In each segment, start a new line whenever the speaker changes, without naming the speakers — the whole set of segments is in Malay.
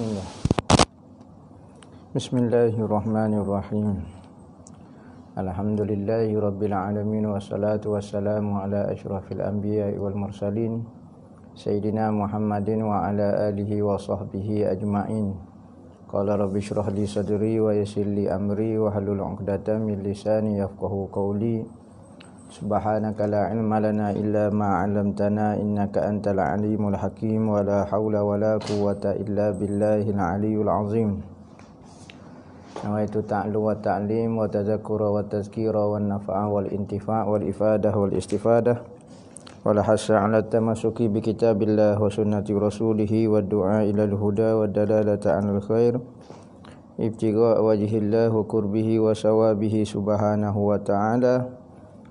Bismillah. Bismillahirrahmanirrahim. Alhamdulillahi rabbil alamin wassalatu wassalamu ala asyrafil anbiya'i wal mursalin sayyidina Muhammadin wa ala alihi wa sahbihi ajma'in. Qala rabbi shrah li sadri wa yassir li amri wa hlul 'uqdatam min lisani yafqahu qawli. Subhanaka la ilma lana illa ma 'allamtana innaka antal alimul hakim wa la haula wa la quwwata illa billahil aliyyil azim. Nawaitu ta'lu wa ta'lim wa tadhakkura wa tazkira wa nafa'a wal intifa' wal ifadah wal istifadah wa la hasya 'ala tamassuki bi kitabillah wa sunnati rasulih wa du'a ila al-huda wa dalalata 'alal khair ibtigha' wajhillah wa qurbihi wa sawabihi subhanahu wa ta'ala.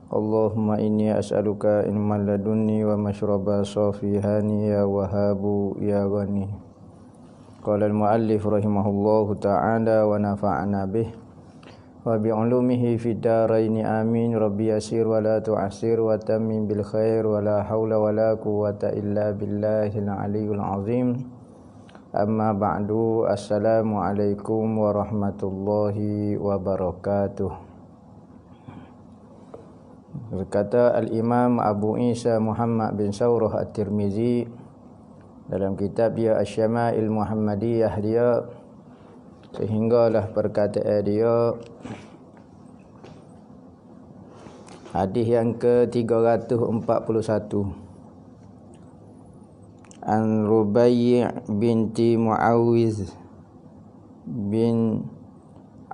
Allahumma inni as'aluka ilman ladunni wa mashraba safihani ya wahabu ya ghani. Qala al-muallif rahimahullahu ta'ala wa nafa'ana bih wa bi'ulumihi fid dharain amin. Rabbi yasir wa la tu'assir wa tammim bil khair wa la haula wa la quwwata illa billahil aliyyil azim. Amma ba'du, assalamu alaikum warahmatullahi wabarakatuh. Berkata Al-Imam Abu Isa Muhammad bin Sawrah At-Tirmizi dalam kitab dia Asy-Syama'il Muhammadiyah dia, sehinggalah perkataan dia hadis yang ke-341 an Rubai' binti Muawiz bin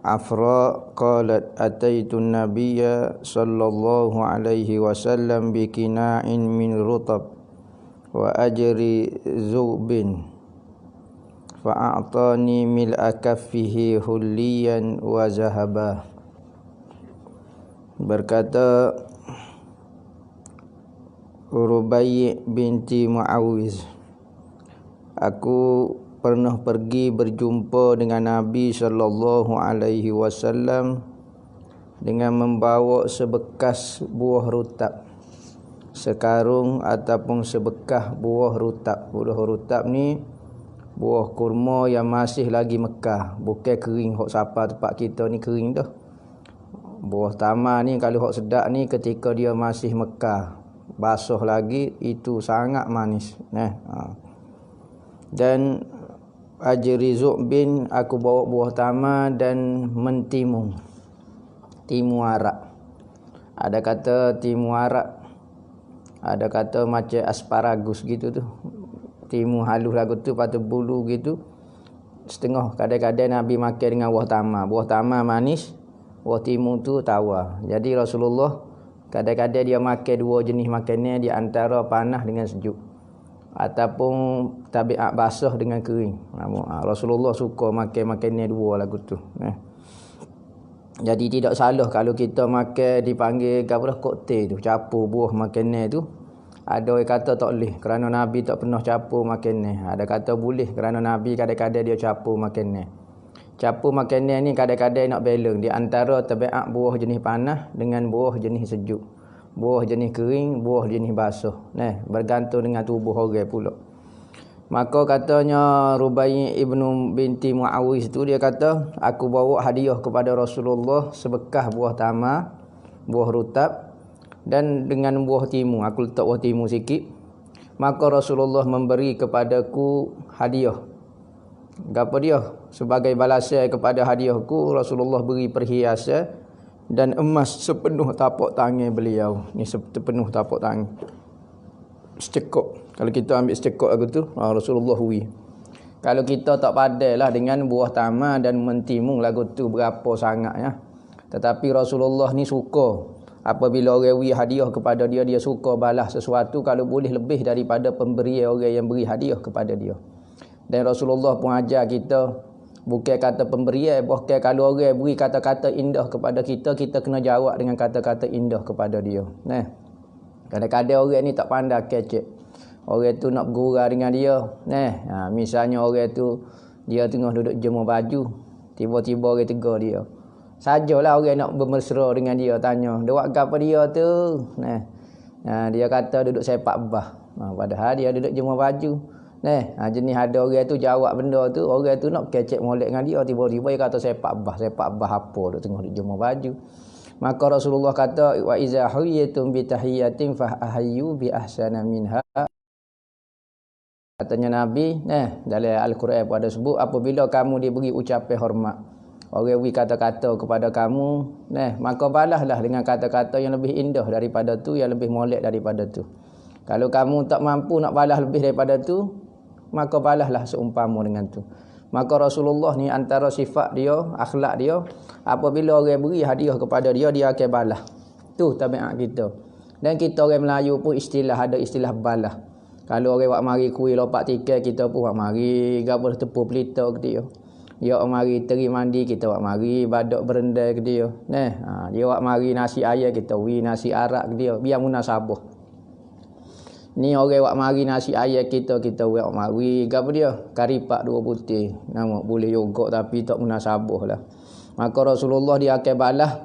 Afra qalat ataitu nabiyya sallallahu alaihi wasallam bikina'in min rutab wa ajri zubin fa'atani mil'a kaffihi hulliyan wa zahaba. Berkata Rubai' binti Muawiz, aku pernah pergi berjumpa dengan Nabi sallallahu alaihi wasallam dengan membawa sebekas buah rutab, sekarung ataupun sebekah buah rutab. Buah rutab ni buah kurma yang masih lagi mekar, bukan kering hok sapa tempat kita ni kering dah. Buah tamar ni kalau hok sedap ni ketika dia masih mekar, basah lagi, itu sangat manis. Dan ajri zu'bin, aku bawa buah tamar dan mentimu, timu arak. Ada kata timu arak, ada kata macam asparagus gitu tu, timu halus lagu tu patut bulu gitu setengah. Kadang-kadang Nabi makan dengan buah tamar. Buah tamar manis, buah timu tu tawar. Jadi Rasulullah kadang-kadang dia makan dua jenis makanan, di antara panas dengan sejuk ataupun tabiat basah dengan kering. Rasulullah suka makan makanan dua lagu tu. Jadi tidak salah kalau kita makan dipanggil koktel tu, capur buah makanan tu. Ada yang kata tak boleh kerana Nabi tak pernah capur makanan. Ada kata boleh kerana Nabi kadang-kadang dia capur makanan. Capur makanan ni kadang-kadang nak balance di antara tabiat buah jenis panas dengan buah jenis sejuk, buah jenis kering, buah jenis basah. Bergantung dengan tubuh orang pula. Maka katanya Rubai' ibnu binti Muawiz tu, dia kata aku bawa hadiah kepada Rasulullah sebekah buah tamar, buah rutab dan dengan buah timu. Aku letak buah timu sikit. Maka Rasulullah memberi kepadaku hadiah. Apa dia? Sebagai balasan kepada hadiahku, Rasulullah beri perhiasan dan emas sepenuh tapak tangan beliau. Ni sepenuh tapak tangan. Secekuk. Kalau kita ambil secekuk aku tu, Rasulullah hui. Kalau kita tak padailah dengan buah tamar dan mentimu lagu tu berapa sangat ya. Tetapi Rasulullah ni suka apabila orang beri hadiah kepada dia, dia suka balas sesuatu kalau boleh lebih daripada pemberian orang yang beri hadiah kepada dia. Dan Rasulullah pun ajar kita, bukan kata pemberian, bahkan kalau orang beri kata-kata indah kepada kita, kita kena jawab dengan kata-kata indah kepada dia. Kadang-kadang orang ni tak pandai kecek. Orang tu nak bergurau dengan dia. Misalnya orang tu dia tengah duduk jemur baju, tiba-tiba orang tegur dia. Sajalah orang nak bermesra dengan dia, tanya, "Dia buat apa dia tu?" Dia kata duduk sepak bah. Padahal dia duduk jemur baju. Jenis ada orang tu jawab benda tu, orang tu nak kecek molek dengan dia, tiba-tiba dia kata sepak bah apa tu tengok dia jemur baju. Maka Rasulullah kata wa iza huyitum bi tahiyatin fa ahyu bi ahsana minha. Katanya Nabi, dalam Al-Quran pada sebut apabila kamu diberi ucapan hormat, orang beri kata-kata kepada kamu, maka balaslah dengan kata-kata yang lebih indah daripada tu, yang lebih molek daripada tu. Kalau kamu tak mampu nak balas lebih daripada tu, maka balaslah seumpama dengan tu. Maka Rasulullah ni antara sifat dia, akhlak dia, apabila orang beri hadiah kepada dia, dia akan balas. Tu tabiat kita. Dan kita orang Melayu pun ada istilah balas. Kalau orang buat mari kuih lopak tikai, kita pun buat mari gabul tepuk pelita ke dia. Dia buat mari teri mandi, kita buat mari badak berendai ke dia. Dia buat mari nasi ayam, kita nasi arak ke dia. Biar munasabah. Ni orang buat mari nasi ayam, kita buat mari gapo dia? Karipak dua putih. Nama boleh juga tapi tak munasabah lah. Maka Rasulullah dia akan balas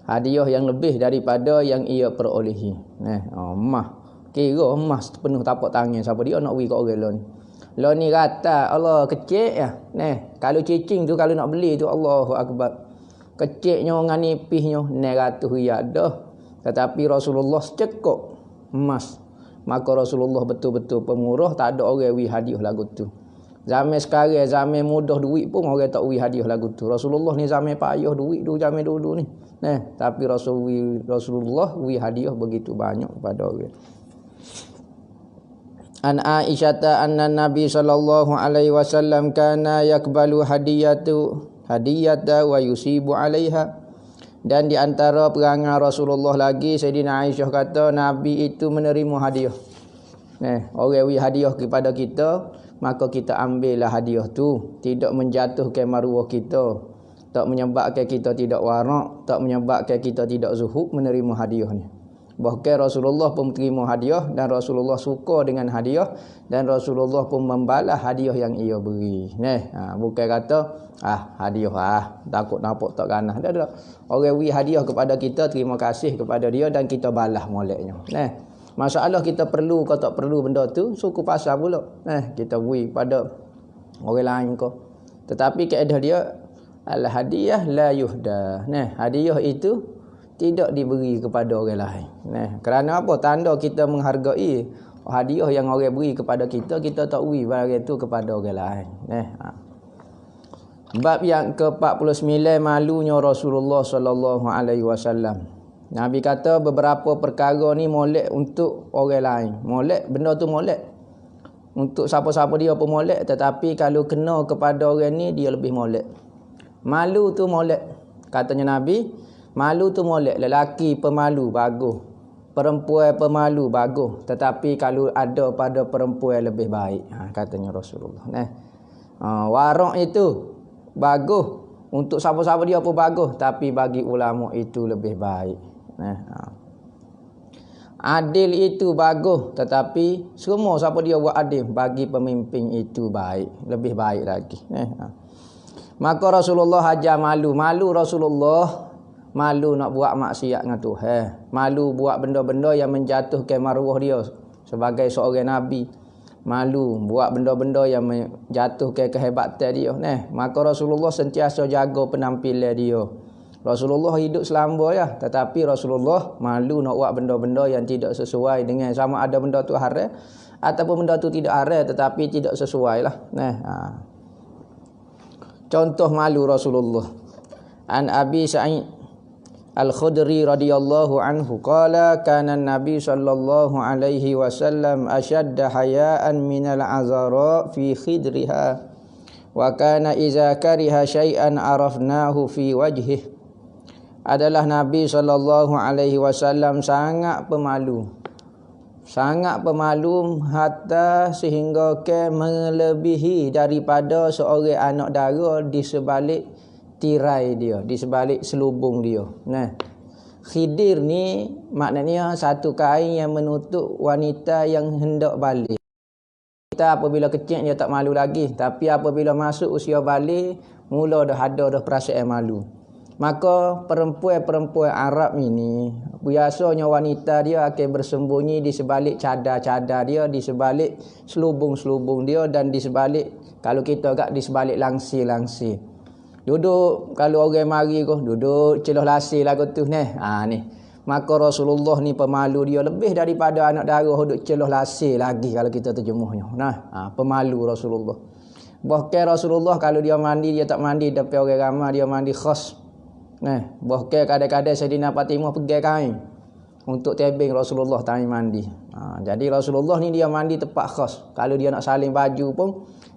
hadiah yang lebih daripada yang ia perolehi. Emas. Kira emas penuh tapak tangan, siapa dia nak beri kat orang lain. Lain ni rata Allah kecil ya. Kalau cicing tu kalau nak beli tu Allahu akbar. Kecilnya dengan nipisnya 900 riyal dah. Tetapi Rasulullah secekuk emas. Maka Rasulullah betul-betul pemurah, tak ada orang beri hadiah lagu tu. Zaman sekarang, zaman mudah duit pun orang tak beri hadiah lagu tu. Rasulullah ni zaman payah duit tu zaman dulu ni. Tapi Rasulullah beri hadiah begitu banyak kepada orang. An Aisyata anna Nabi sallallahu alaihi wasallam kana yakbalu hadiyata wa yusibu alaiha. Dan di antara perangai Rasulullah lagi, Sayyidina Aisyah kata Nabi itu menerima hadiah. Orang beri hadiah kepada kita, maka kita ambillah hadiah tu, tidak menjatuhkan maruah kita, tak menyebabkan kita tidak warak, tak menyebabkan kita tidak zuhud menerima hadiah ni. Bahkan Rasulullah pun menerima hadiah dan Rasulullah suka dengan hadiah dan Rasulullah pun membalas hadiah yang ia beri. Bukan kata hadiah takut nampak tak ganah. Dah. Orang beri hadiah kepada kita, terima kasih kepada dia dan kita balas moleknya. Masalah kita perlu ke tak perlu benda tu, suku pasal pula. Kita beri pada orang lain ke. Tetapi kaedah dia al hadiah la yuhda. Hadiah itu tidak diberi kepada orang lain. Kerana apa? Tanda kita menghargai hadiah yang orang beri kepada kita, kita tak beri barang itu kepada orang lain. Bab yang ke-49, malunya Rasulullah sallallahu alaihi wasallam. Nabi kata beberapa perkara ni molek untuk orang lain. Molek, benda tu molek. Untuk siapa-siapa dia pun molek, tetapi kalau kena kepada orang ni dia lebih molek. Malu tu molek. Katanya Nabi, malu tu molek. Lelaki pemalu bagus, perempuan pemalu bagus, tetapi kalau ada pada perempuan lebih baik, katanya Rasulullah. Warak itu bagus untuk siapa-siapa dia pun bagus, tapi bagi ulama itu lebih baik. Adil itu bagus, tetapi semua siapa dia buat adil, bagi pemimpin itu baik, lebih baik lagi. Maka Rasulullah ajar malu Rasulullah. Malu nak buat maksiat dengan Tuhan. Malu buat benda-benda yang menjatuhkan maruah dia sebagai seorang Nabi. Malu buat benda-benda yang menjatuhkan kehebatan dia. Maka Rasulullah sentiasa jaga penampilan dia. Rasulullah hidup selamba ya, tetapi Rasulullah malu nak buat benda-benda yang tidak sesuai dengan, sama ada benda tu haram ataupun benda tu tidak haram tetapi tidak sesuai lah. Contoh malu Rasulullah. An Abi Sa'id Al-Khudri radhiyallahu anhu qala kana Nabi sallallahu alaihi wasallam ashadda haya'an minal azara fi khidriha wa kana idza kariha syai'an arafnahu fi wajhihi. Adalah Nabi sallallahu alaihi wasallam sangat pemalu hatta sehingga ke melebihi daripada seorang anak dara di sebalik tirai dia, di sebalik selubung dia. Khidir ni maknanya satu kain yang menutup wanita yang hendak balik. Kita apabila kecil dia tak malu lagi, tapi apabila masuk usia balik, mula dah ada perasaan malu. Maka perempuan-perempuan Arab ini biasanya wanita dia akan bersembunyi di sebalik cadar-cadar dia, di sebalik selubung-selubung dia, dan di sebalik, kalau kita agak di sebalik langsi-langsi. Duduk kalau orang mari kau duduk celah lasi lagu tu ni. Ni. Maka Rasulullah ni pemalu dia lebih daripada anak darah duduk celah lasi lagi kalau kita terjemuhnya. Pemalu Rasulullah. Bahkan Rasulullah kalau dia mandi, dia tak mandi depan orang ramai, dia mandi khas. Bahkan kadang-kadang Sayyidina Fatimah pergi kain untuk tebing Rasulullah tangan mandi. Jadi Rasulullah ni dia mandi tempat khas. Kalau dia nak salin baju pun,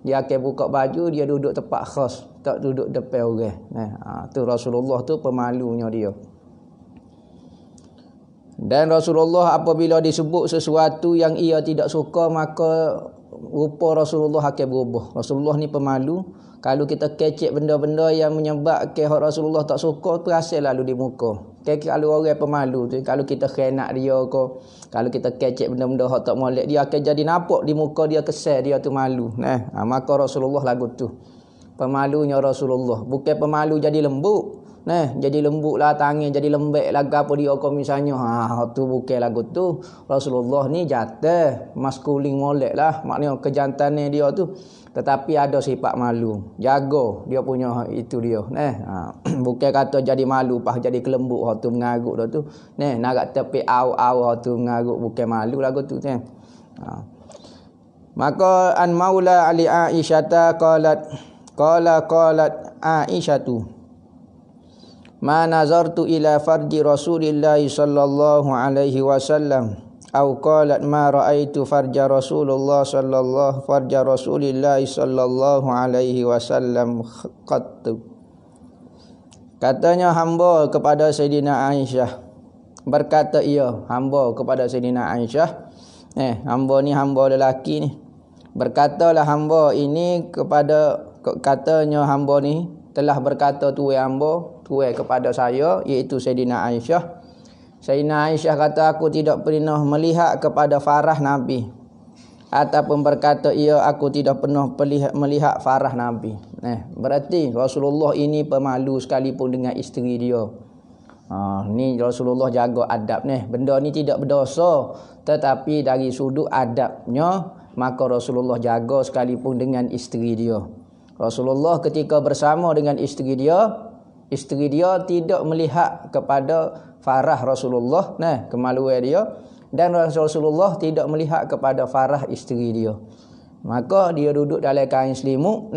dia akan buka baju, dia duduk tempat khas, tak duduk depan orang. Tu Rasulullah tu pemalunya dia. Dan Rasulullah apabila disebut sesuatu yang ia tidak suka, maka rupa Rasulullah akan berubah. Rasulullah ni pemalu. Kalau kita kecek benda-benda yang menyebabkan Rasulullah tak suka, terasa lalu di muka. Kalau orang pemalu tu, kalau kita khianat dia ke, kalau kita kecek benda-benda hak tak molek, dia akan jadi nampak di muka dia, kesal dia tu malu. Maka Rasulullah lagu tu pemalunya Rasulullah. Bukan pemalu jadi lembut. Jadi lembut lah tangan, jadi lembek lagu apa dia kau misalnya. Tu bukan lagu tu. Rasulullah ni jatah maskulin molek lah. Maknanya kejantannya dia tu. Tetapi ada sifat malu. Jaga dia punya itu dia. Bukan kata jadi malu, pas jadi kelembut tu mengaruk dah tu. Nak tepi au-au tu mengaruk, bukan malu lagu tu. Maka an maula ali Aisyah qalat Aisyatu ma nazartu ila farji Rasulillah sallallahu alaihi wasallam au qalat ma raaitu farja Rasulillah sallallahu alaihi wasallam qattu. Katanya hamba kepada Sayyidina Aisyah, berkata ia hamba kepada Sayyidina Aisyah, hamba ni hamba lelaki ni, berkatalah hamba ini kepada, katanya hamba ni telah berkata tuai hamba, tuai kepada saya, iaitu Sayyidina Aisyah. Sayyidina Aisyah kata, aku tidak pernah melihat kepada farah Nabi, ataupun berkata ia, aku tidak pernah melihat farah Nabi. Berarti Rasulullah ini pemalu sekalipun dengan isteri dia. Ni Rasulullah jaga adab ni. Benda ni tidak berdosa, tetapi dari sudut adabnya, maka Rasulullah jaga sekalipun dengan isteri dia. Rasulullah ketika bersama dengan isteri dia tidak melihat kepada farah Rasulullah, kemaluan dia, dan Rasulullah tidak melihat kepada farah isteri dia. Maka dia duduk dalam kain selimut,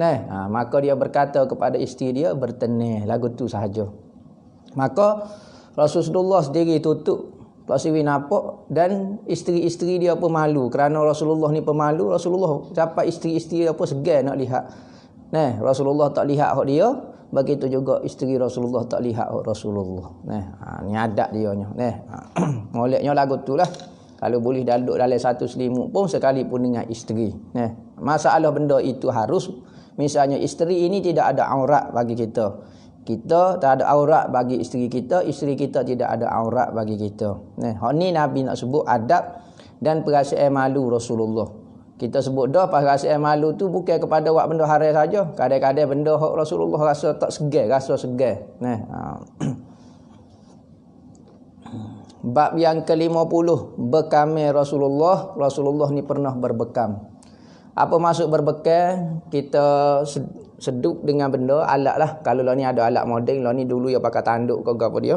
maka dia berkata kepada isteri dia, bertenang, lagu tu sahaja. Maka Rasulullah sendiri tutup Rasulullah nampak, dan isteri-isteri dia pun malu kerana Rasulullah ni pemalu. Rasulullah sampai isteri-isteri dia pun segan nak lihat. Rasulullah tak lihat hak dia, begitu juga isteri Rasulullah tak lihat hak Rasulullah. Ni adab dia nya. Moleknya lagu tulah. Kalau boleh duduk dalam satu selimut pun sekalipun dengan isteri. Masalah benda itu harus, misalnya isteri ini tidak ada aurat bagi kita. Kita tak ada aurat bagi isteri kita tidak ada aurat bagi kita. Hak ni Nabi nak sebut adab dan perasaan malu Rasulullah. Kita sebut dah perasaan malu tu bukan kepada buat benda haram saja. Kadang-kadang benda hak Rasulullah rasa tak segan, rasa segan. Bab yang ke-50, bekamnya Rasulullah. Rasulullah ni pernah berbekam. Apa maksud berbekam? Kita seduk dengan benda, alat lah. Kalau lah ni ada alat moden, lah ni dulu dia pakai tanduk ke apa dia.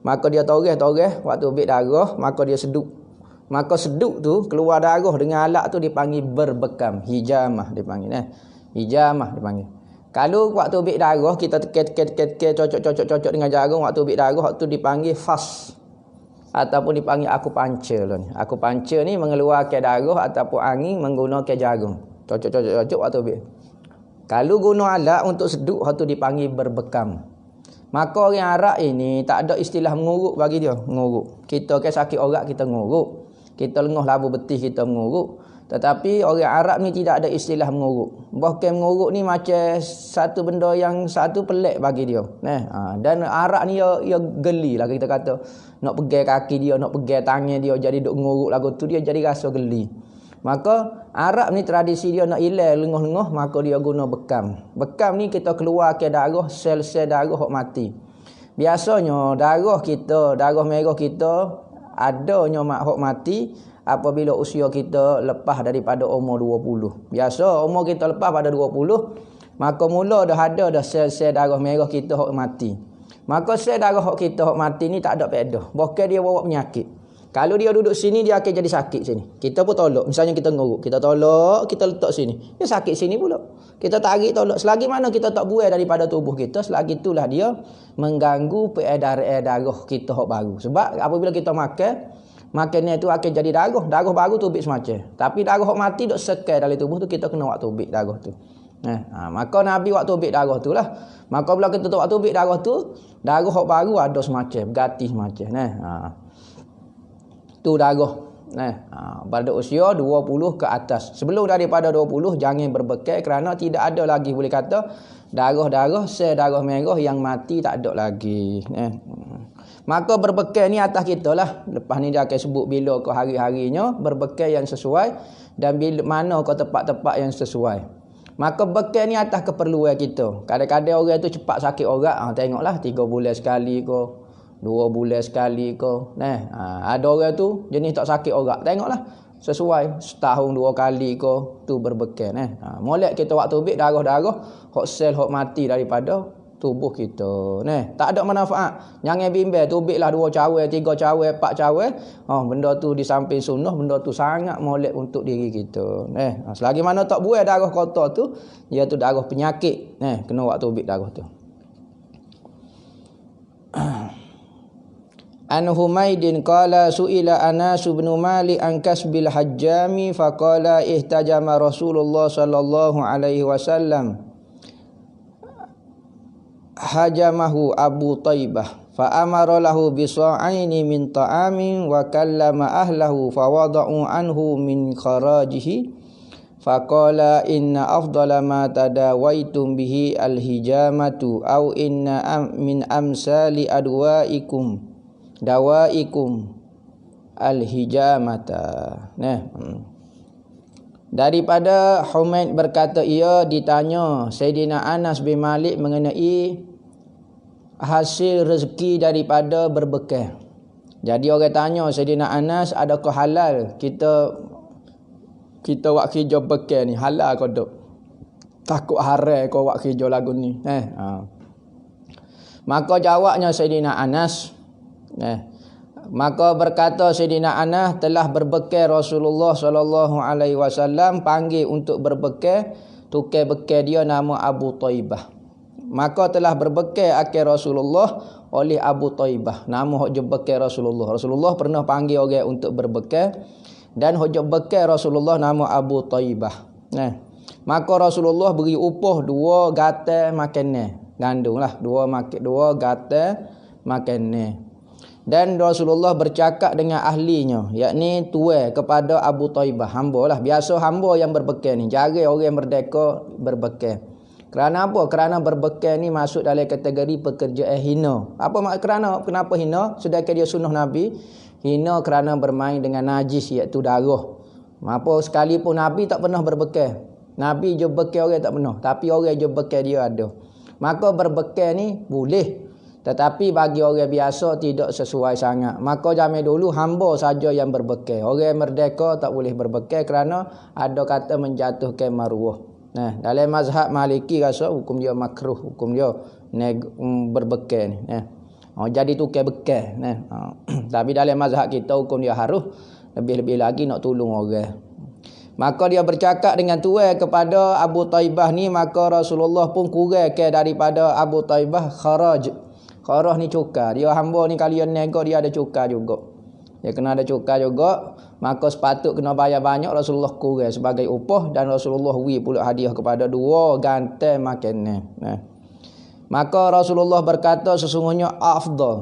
Maka dia toreh waktu ambil darah, maka dia seduk. Maka seduk tu keluar darah dengan alat tu dipanggil berbekam. Hijamah dipanggil. Hijamah dipanggil. Kalau waktu ambil darah kita tekan cocok dengan jarum, waktu ambil darah tu dipanggil fas. Ataupun dipanggil akupuncture lah ni. Akupuncture ni mengeluarkan darah ataupun angin menggunakan jarum. Cocok waktu ambil. Kalau guna alat untuk seduk, hak tu dipanggil berbekam. Maka orang Arab ini tak ada istilah menguruk bagi dia. Menguruk. Kita kan sakit orat kita menguruk. Kita lengah labu betih kita menguruk. Tetapi orang Arab ni tidak ada istilah menguruk. Bahkan menguruk ni macam satu benda yang satu pelik bagi dia. Dan Arab ni dia geli lah kita kata. Nak pegang kaki dia, nak pegang tangan dia, jadi duk menguruk lagu tu, dia jadi rasa geli. Maka Arab ni tradisi dia nak hilang lengah-lengah, maka dia guna bekam. Bekam ni kita keluar ke darah, sel-sel darah hok mati. Biasanya darah merah kita adanya hok mati apabila usia kita lepas daripada umur 20. Biasa umur kita lepas pada 20, maka mula dah ada sel-sel darah merah kita hok mati. Maka sel darah hok kita hok mati ni tak ada faedah. Bukan dia bawa penyakit. Kalau dia duduk sini, dia akan jadi sakit sini. Kita pun tolak. Misalnya kita nguruk. Kita tolak, kita letak sini. Dia sakit sini pula. Kita tarik, tolak. Selagi mana kita tak buai daripada tubuh kita, selagi itulah dia mengganggu peredaran darah kita hok baru. Sebab apabila kita makannya itu akan jadi darah. Darah baru tubik semacam. Tapi darah hok mati duk sekai dalam tubuh tu, kita kena waktu tubik darah tu. Maka Nabi waktu tubik darah tu lah. Maka bila kita waktu tubik darah tu, darah hok baru ada semacam. Berganti semacam. Tu darah. Pada usia 20 ke atas. Sebelum daripada 20 jangan berbekal kerana tidak ada lagi boleh kata darah-darah sel darah merah yang mati tak ada lagi. Maka berbekal ni atas kita lah. Lepas ni dia akan sebut bila ke hari-harinya berbekal yang sesuai dan bila mana ke tempat-tempat yang sesuai. Maka bekal ni atas keperluan kita. Kadang-kadang orang tu cepat sakit orang. Tengoklah 3 bulan sekali ke 2 bulan sekali ke. Ada orang tu jenis tak sakit orang. Tengoklah sesuai setahun 2 kali ke tu berbekal. Molek kita waktu tubik darah-darah hok sel hok mati daripada tubuh kita. Tak ada manfaat. Jangan bimbang tubiklah 2 cawan, 3 cawan, 4 cawan. Benda tu di samping sunnah, benda tu sangat molek untuk diri kita. Selagi mana tak buai darah kotor tu, iaitu darah penyakit. Kena waktu tubik darah tu. An Humaidin qala su'ila Anas bin Malik an kasbil hajjami faqala ihtajama Rasulullah sallallahu alaihi wasallam hajamahu Abu Taibah fa amara lahu bi sa'aini min ta'amin wa kallama ahlahu fa wada'u anhu min kharajihi faqala inna afdala ma tadawaitum bihi al-hijamatu aw inna min amsali adwaikum dawaikum al-hijamata. Daripada Humaid berkata ia ditanya Sayyidina Anas bin Malik mengenai hasil rezeki daripada berbekal. Jadi orang tanya Sayyidina Anas, adakah halal kita buat kerja bekal ni, halal ke tak? Takut haram kau buat kerja lagu ni. Maka jawabnya Sayyidina Anas, maka berkata Sayyidina Anas telah berbekal Rasulullah sallallahu alaihi wasallam panggil untuk berbekal tukar bekal dia nama Abu Taibah. Maka telah berbekal akhir Rasulullah oleh Abu Taibah. Nama hok bekal Rasulullah. Rasulullah pernah panggil orang untuk berbekal dan hok bekal Rasulullah nama Abu Taibah. Maka Rasulullah beri upah 2 gatal makanan. Gandumlah 2 gatal makanan. Dan Rasulullah bercakap dengan ahlinya, yakni tuai kepada Abu Taibah, hamba lah. Biasa hamba yang berbekal ni, jarang orang merdeka berbekal. Kerana apa? Kerana berbekal ni masuk dalam kategori pekerjaan hina. Kenapa hina? Sedangkan dia sunnah Nabi. Hina kerana bermain dengan najis, iaitu darah. Apa sekalipun Nabi tak pernah berbekal. Nabi je bekal orang tak pernah, tapi orang je bekal dia ada. Maka berbekal ni boleh, tetapi bagi orang biasa tidak sesuai sangat. Maka zaman dulu hamba saja yang berbekal. Orang merdeka tak boleh berbekal kerana ada kata menjatuhkan maruah. Dalam mazhab Maliki rasa hukum dia makruh, hukum dia berbekal ni. Jadi tukar bekal. Tapi dalam mazhab kita hukum dia harus, lebih-lebih lagi nak tolong orang. Maka dia bercakap dengan tuai kepada Abu Taibah ni, maka Rasulullah pun kurangkan daripada Abu Taibah kharaj. Kharaj ni cukai. Dia hamba ni kalian nego dia ada cukai juga. Dia kena ada cukai juga. Maka sepatut kena bayar banyak, Rasulullah kurang sebagai upah. Dan Rasulullah pula hadiah kepada 2 gantai makanan. Maka Rasulullah berkata sesungguhnya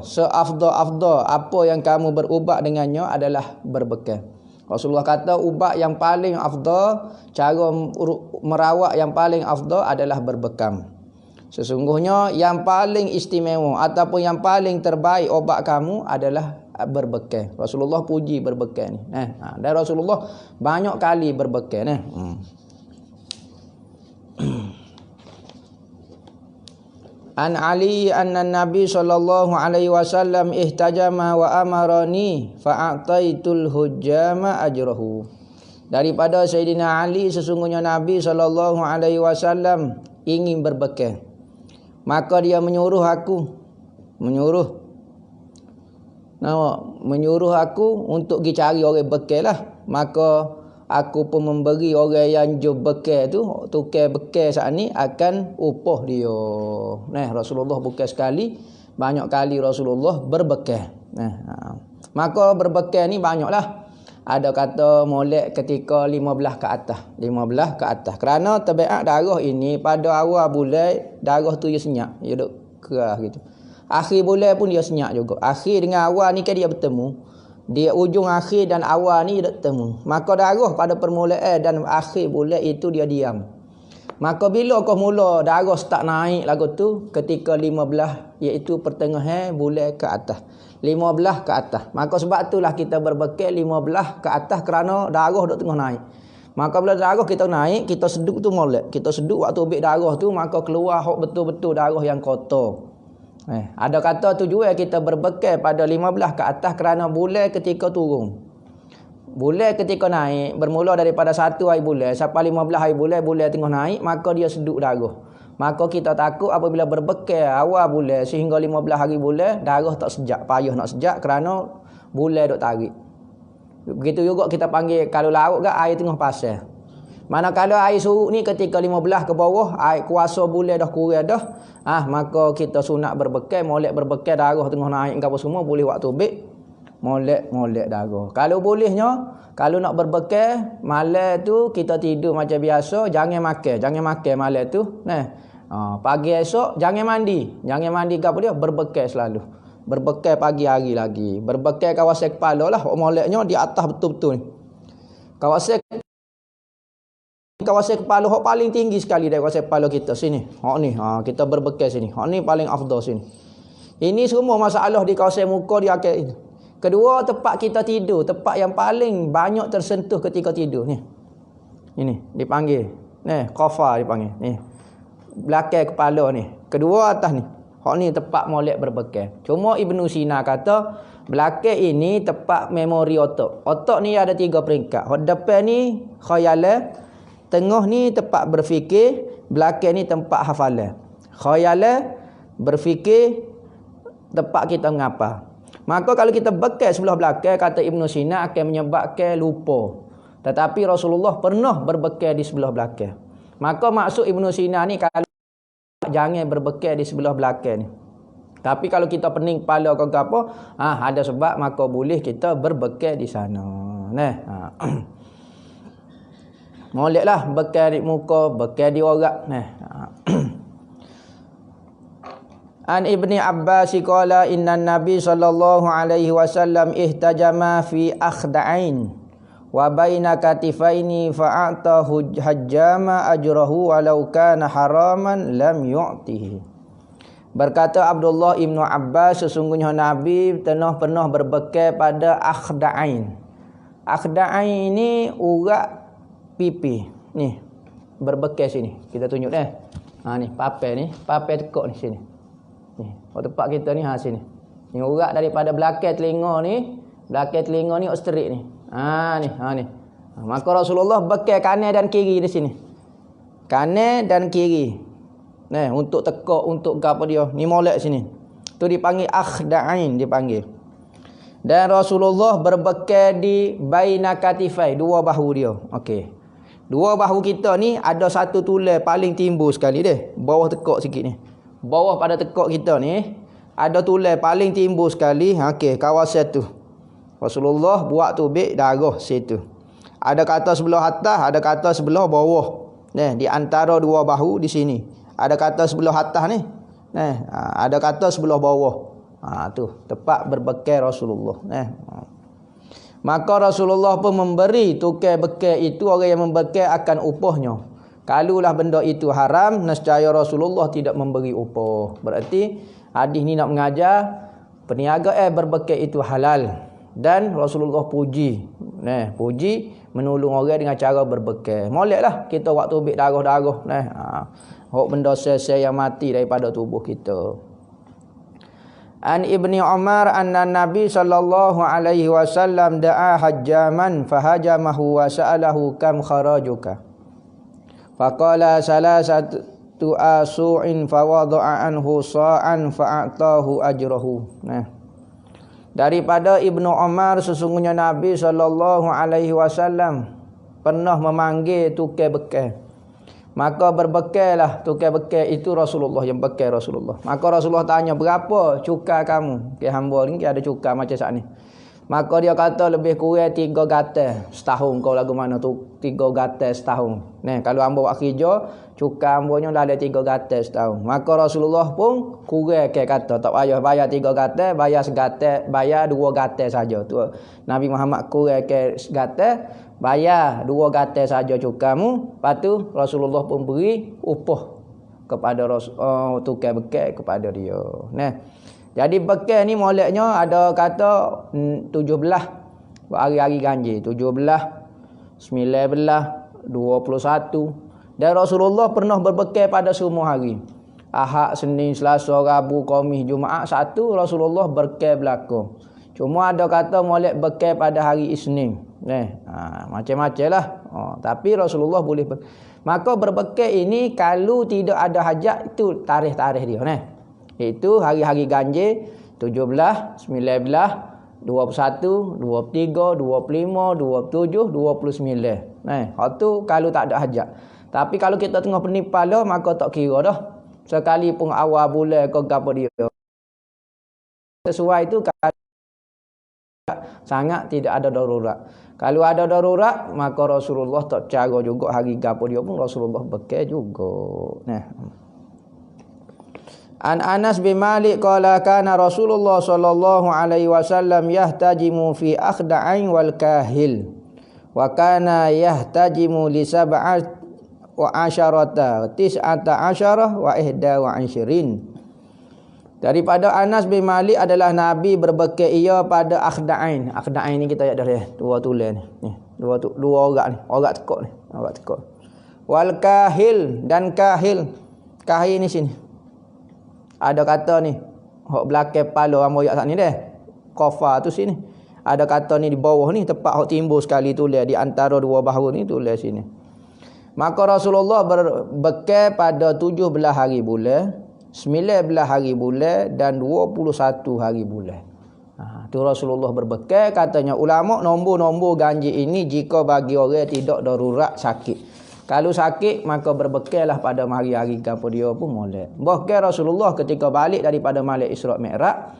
seafdal apa yang kamu berubat dengannya adalah berbekal. Rasulullah kata ubat yang paling afdal, cara merawat yang paling afdal adalah berbekam. Sesungguhnya yang paling istimewa ataupun yang paling terbaik obat kamu adalah berbekal. Rasulullah puji berbekal ni. Dan Rasulullah banyak kali berbekal. An Ali anna Nabi sallallahu alaihi wasallam ihtajama wa amarani fa'ataitul hujjama ajrahu. Daripada Sayyidina Ali, sesungguhnya Nabi sallallahu alaihi wasallam ingin berbekal, maka dia menyuruh aku untuk pergi cari orang bekal lah. Maka aku pun memberi orang yang jual bekal tu, tukar bekal saat ni akan upah dia. Nah, Rasulullah bukan sekali, banyak kali Rasulullah berbekal. Maka berbekal ni banyaklah. Ada kata molek ketika 15 ke atas. 15 ke atas. Kerana tabiat darah ini pada awal bulan darah tu dia senyap. Dia duk kerah gitu. Akhir bulan pun dia senyap juga. Akhir dengan awal ni kan dia bertemu. Dia ujung akhir dan awal ni dia bertemu. Maka darah pada permulaan dan akhir bulan itu dia diam. Maka bila kau mula darah start naik lagu tu ketika 15, iaitu pertengahan bulan ke atas. 15 ke atas. Maka sebab itulah kita berbekal 15 ke atas kerana darah duk tengah naik. Maka bila darah kita naik, kita seduk tu molek. Kita seduk waktu ambil darah tu, maka keluar betul-betul darah yang kotor. Ada kata tujuan kita berbekal pada 15 ke atas kerana bulan ketika turun. Bulan ketika naik, bermula daripada 1 hari bulan sampai 15 hari bulan, bulan tengah naik, maka dia seduk darah. Maka kita takut apabila berbekal awal bulan sehingga 15 hari bulan, darah tak sejak, payah nak sejak kerana bulan duk tarik. Begitu juga kita panggil kalau laut ke air tengah pasal. Manakala air surut ni ketika 15 ke bawah, air kuasa bulan dah kurang dah, maka kita sunat berbekal, molek berbekal, darah tengah naik ke apa semua, boleh waktu ambil molek darah. Kalau bolehnya, kalau nak berbekal malam tu kita tidur macam biasa, jangan makan malam tu. Pagi esok jangan mandi ke apa dia, berbekal selalu. Berbekal pagi hari lagi. Berbekal kawasan kepala lah, moleknya di atas betul-betul ni. Kawasan kepala hak paling tinggi sekali dari kawasan kepala kita sini. Hak ni, kita berbekal sini. Hak ni paling afdal sini. Ini semua masalah di kawasan muka di akhir ini. Kedua, tempat kita tidur, tempat yang paling banyak tersentuh ketika tidur ni. Ini dipanggil. Qafa dipanggil. Ni. Belakang kepala ni. Kedua atas ni. Hak ni tempat molek berbekal. Cuma Ibnu Sina kata belakang ini tempat memori otak. Otak ni ada 3 peringkat. Hak depan ni khayalan, tengah ni tempat berfikir, belakang ni tempat hafalan. Khayalan, berfikir, tempat kita mengapa. Maka kalau kita bekal sebelah belakang, kata Ibnu Sina, akan menyebabkan lupa. Tetapi Rasulullah pernah berbekal di sebelah belakang. Maka maksud Ibnu Sina ni, kalau jangan berbekal di sebelah belakang ni. Tapi kalau kita pening kepala ke apa, ada sebab, maka boleh kita berbekal di sana. Moleklah bekal di muka, bekal di orak. An Ibni Abbas qala inna Nabi sallallahu alaihi wasallam ihtajama fi akhda'ain wa baina katifaini fa'ata hajjama ajrahu walau kana haraman lam yu'tihi. Berkata Abdullah Ibnu Abbas, sesungguhnya Nabi pernah berbekal pada akhda'ain. Akhda'ain ini urat pipi. Ni berbekal sini. Kita tunjuk ni papai tekuk ni sini. Ni, tempat kita ni sini. Ni urat daripada belakang telinga ni ostrik ni. Ni. Maka Rasulullah bekal kanan dan kiri di sini. Kanan dan kiri. Untuk tekuk, untuk apa dia? Ni molek sini. Tu dipanggil akhda'ain dipanggil. Dan Rasulullah berbekal di baina katifai, 2 bahu dia. Okey. 2 bahu kita ni ada satu tulang paling timbul sekali dia. Bawah tekuk sikit ni. Bawah pada tekuk kita ni ada tulang paling timbul sekali. Okey, kawasan tu Rasulullah buat tubik darah situ. Ada kata sebelah atas, ada kata sebelah bawah. Di antara 2 bahu di sini. Ada kata sebelah atas ni. Ada kata sebelah bawah. Tu tempat berbekal Rasulullah. Maka Rasulullah pun memberi tukar bekal itu, orang yang membekal akan upahnya. Kalaulah benda itu haram, nescaya Rasulullah tidak memberi upah. Berarti hadis ni nak mengajar perniagaan berbekal itu halal. Dan Rasulullah puji menolong orang dengan cara berbekal. Moleklah kita waktu ambil darah-darah hok benda sel-sel yang mati daripada tubuh kita. An Ibni Umar anna Nabi sallallahu alaihi wasallam da'a hajjaman fahajamahu wa sa'alahu kam kharajuka. Faqala salasatu asu'in fawadha'a anhu sa'an fa'atahu ajrahu. Daripada Ibnu Umar, sesungguhnya Nabi sallallahu alaihi wasallam pernah memanggil tukar bekal. Maka berbekallah tukar bekal itu Rasulullah, yang bekal Rasulullah. Maka Rasulullah tanya, berapa cukai kamu? Ke hamba ni ada cukai macam saat ni. Maka dia kata lebih kurang 3 gatal setahun. Kau lagu mana tu 3 gatal setahun. Kalau hamba buat kerja, cukai hambanya dah ada 3 gatal setahun. Maka Rasulullah pun kurang ke kata, tak payah bayar 3 gatal, bayar segatal, bayar 2 gatal saja. Tu Nabi Muhammad kurang ke gatal, bayar 2 gatal saja cukamu. Lepas tu Rasulullah pun beri upah kepada tukar bekal kepada dia. Jadi bekal ni moleknya ada kata 17 hari-hari ganjil, 17, 19, 21. Dan Rasulullah pernah berbekal pada semua hari. Ahad, Senin, Selasa, Rabu, Khamis, Jumaat, Sabtu Rasulullah bekal belaka. Cuma ada kata molek bekal pada hari Isnin. Macam-macam lah. Tapi Rasulullah boleh maka berbekal ini kalau tidak ada hajat, itu tarikh-tarikh dia. Itu hari-hari ganjil 17, 19, 21, 23, 25, 27, 29. Hak tu kalau tak ada hajat. Tapi kalau kita tengah penipala maka tak kira dah. Sekali pun awal bulan ke apa dia. Sesuai itu sangat tidak ada darurat. Kalau ada darurat maka Rasulullah tak cara juga hari gapo dia pun Rasulullah bekal juga. An Anas bin Malik qala kana Rasulullah sallallahu alaihi wasallam yahtajimu fi akhda'in wal kahil wa kana yahtajimu li sab'at wa asharata tis'ata asyarah wa ihda wa ishirin. Daripada Anas bin Malik adalah Nabi berbekal ia pada akhda'in. Akhda'in ni kita ada dah dua tulen ni. Dua orang ni, orang tekak ni, orang tekak. Wal kahil dan kahil. Kahil ni sini. Ada kata ni, hok belakang kepala hamba yak sat ni dah. Qafa tu sini. Ada kata ni di bawah ni, tepat hok timbul sekali tulis di antara dua bahu ni tulis sini. Maka Rasulullah berbekal pada 17 hari bulan, 19 hari bulan dan 21 hari bulan. Tu Rasulullah berbekal. Katanya ulama nombor-nombor ganjil ini jika bagi orang tidak darurat sakit. Kalau sakit maka berbekallah pada hari-hari gapo dia pun molek. Bahkan Rasulullah ketika balik daripada Malam Isra' Mi'raj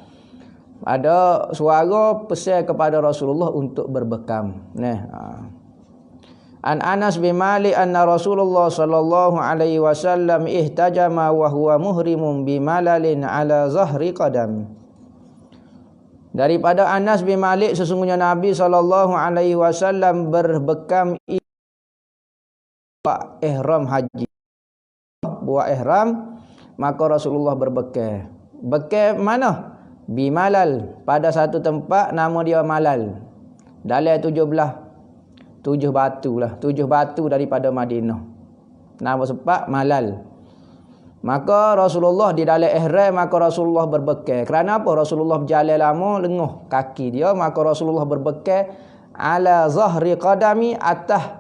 ada suara pesan kepada Rasulullah untuk berbekam. An Anas bin Malik anna Rasulullah sallallahu alaihi wasallam ihtajama wa huwa muhrimun bimalalin ala zahri qadam. Daripada Anas bin Malik sesungguhnya Nabi sallallahu alaihi wasallam berbekam buat ihram haji. Buat ihram maka Rasulullah berbekal. Bekal mana? Bimalal, pada satu tempat nama dia Malal. Dalam 7 batu lah. 7 batu daripada Madinah. Nama sepak Malal. Maka Rasulullah di dalam ihram maka Rasulullah berbekal. Kerana apa? Rasulullah berjalan lama lenguh kaki dia, maka Rasulullah berbekal ala zahri qadami atas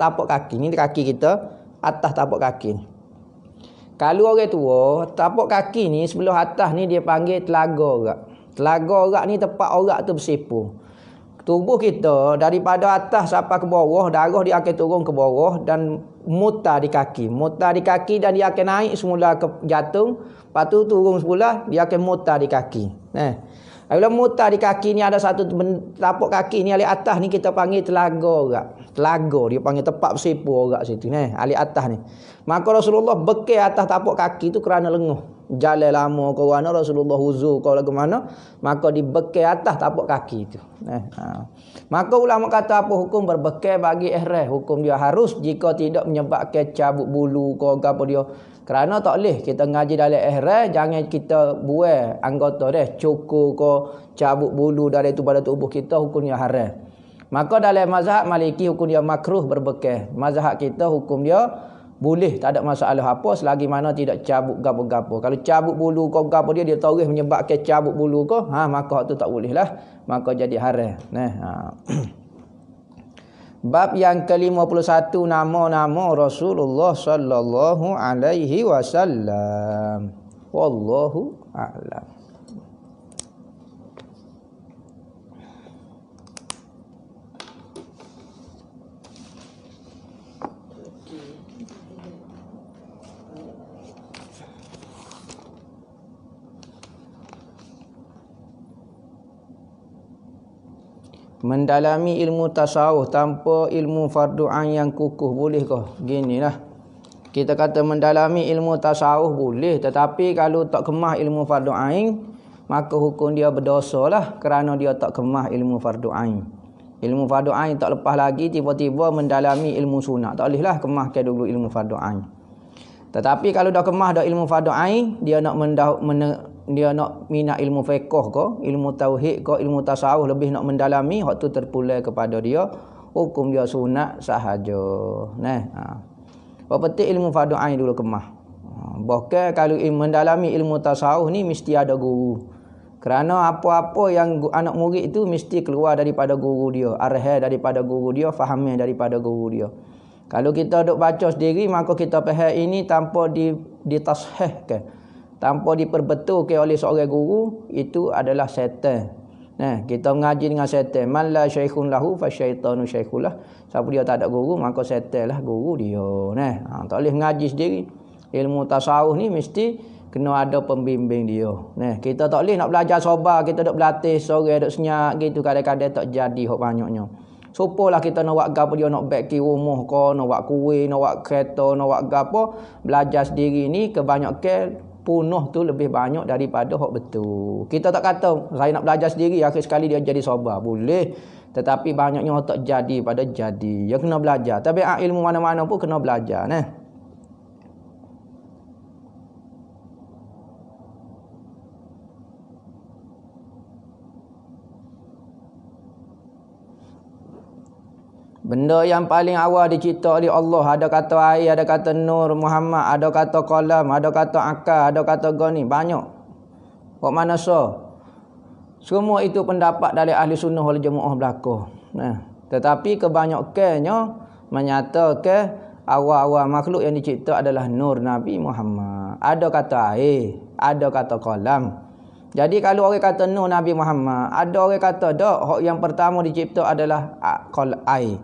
tapak kaki. Ni kaki kita, atas tapak kaki ni. Kalau orang tua, tapak kaki ni sebelah atas ni dia panggil telaga orak. Telaga orak ni tempat orak tu bersipu. Tubuh kita daripada atas sampai ke bawah, darah dia akan turun ke bawah dan mutar di kaki. Mutar di kaki dan dia akan naik semula ke jantung, lepas tu turun semula, dia akan mutar di kaki. Bila mutar di kaki ni ada satu tapak kaki ni alik atas ni kita panggil telaga orak. Telaga dia panggil tempat bersipu orak situ alik atas ni. Maka Rasulullah bekal atas tapak kaki tu kerana lenguh. Jalan lama ke mana Rasulullah uzur ke lagu mana, maka dibekal atas tapak kaki tu. Maka ulama kata apa hukum berbekal bagi ihram? Hukum dia harus jika tidak menyebabkan cabut bulu ke apa dia. Kerana tak boleh kita ngaji dalam ihram jangan kita buang anggota dia, cukur ke cabut bulu dari itu pada tubuh kita, hukumnya haram. Maka dalam mazhab Maliki hukum dia makruh berbekal. Mazhab kita hukum dia boleh, tak ada masalah apa selagi mana tidak cabut gapo-gapo. Kalau cabut bulu kau gapo dia terus menyebabkan cabut bulu kau, maka tu tak boleh lah. Maka jadi haram. Bab yang ke-51 nama-nama Rasulullah sallallahu alaihi wasallam. Wallahu a'lam. Mendalami ilmu tasawuf tanpa ilmu fardu ain yang kukuh boleh ke? Ginilah. Kita kata mendalami ilmu tasawuf boleh, tetapi kalau tak kemah ilmu fardu ain, maka hukum dia berdosalah kerana dia tak kemah ilmu fardu ain. Ilmu fardu ain tak lepas lagi tiba-tiba mendalami ilmu sunat. Tak bolehlah kemahkan dulu ilmu fardu ain. Tetapi kalau dah kemah dah ilmu fardu ain, dia nak dia nak minat ilmu fiqh ke, ilmu tauhid ke, ilmu tasawuf lebih nak mendalami, hak tu terpulang kepada dia, hukum dia sunat sahaja. Apa penting ilmu fardu ain dulu kemah. Bahkan kalau mendalami ilmu tasawuf ni mesti ada guru. Kerana apa-apa yang anak murid itu mesti keluar daripada guru dia, arah daripada guru dia, fahamnya daripada guru dia. Kalau kita duk baca sendiri, maka kita faham ini tanpa ditashihkan, tanpa diperbetulkan oleh seorang guru, itu adalah syaitan. Kita mengaji dengan syaitan. Man la syaikhun lahu fa syaitanu syaikhulah. Siapa dia tak ada guru, maka syaitan lah guru dia. Tak boleh mengaji sendiri. Ilmu tasawuf ni mesti kena ada pembimbing dia. Kita tak boleh nak belajar sabar, kita duk berlatih sore duk senyap gitu, kadang-kadang tak jadi hok banyaknya. Supalah kita nak buat gapo dia, nak baik rumah ke, nak buat kuih, nak buat kereta, nak buat gapo, belajar sendiri ni kebanyakan punuh tu lebih banyak daripada hak betul. Kita tak kata saya nak belajar sendiri akhir sekali dia jadi sabar, boleh, tetapi banyaknya tak jadi pada jadi. Ya kena belajar. Tapi ilmu mana-mana pun kena belajar Benda yang paling awal dicipta oleh Allah, ada kata air, ada kata nur Muhammad, ada kata qalam, ada kata akal, ada kata gani, banyak. Kok mana semua itu pendapat dari ahli sunnah wal jamaah belaka. Tetapi kebanyakannya menyatakan awal-awal makhluk yang dicipta adalah nur Nabi Muhammad. Ada kata air, ada kata qalam. Jadi kalau orang kata nur Nabi Muhammad, ada orang kata dak, yang pertama dicipta adalah air.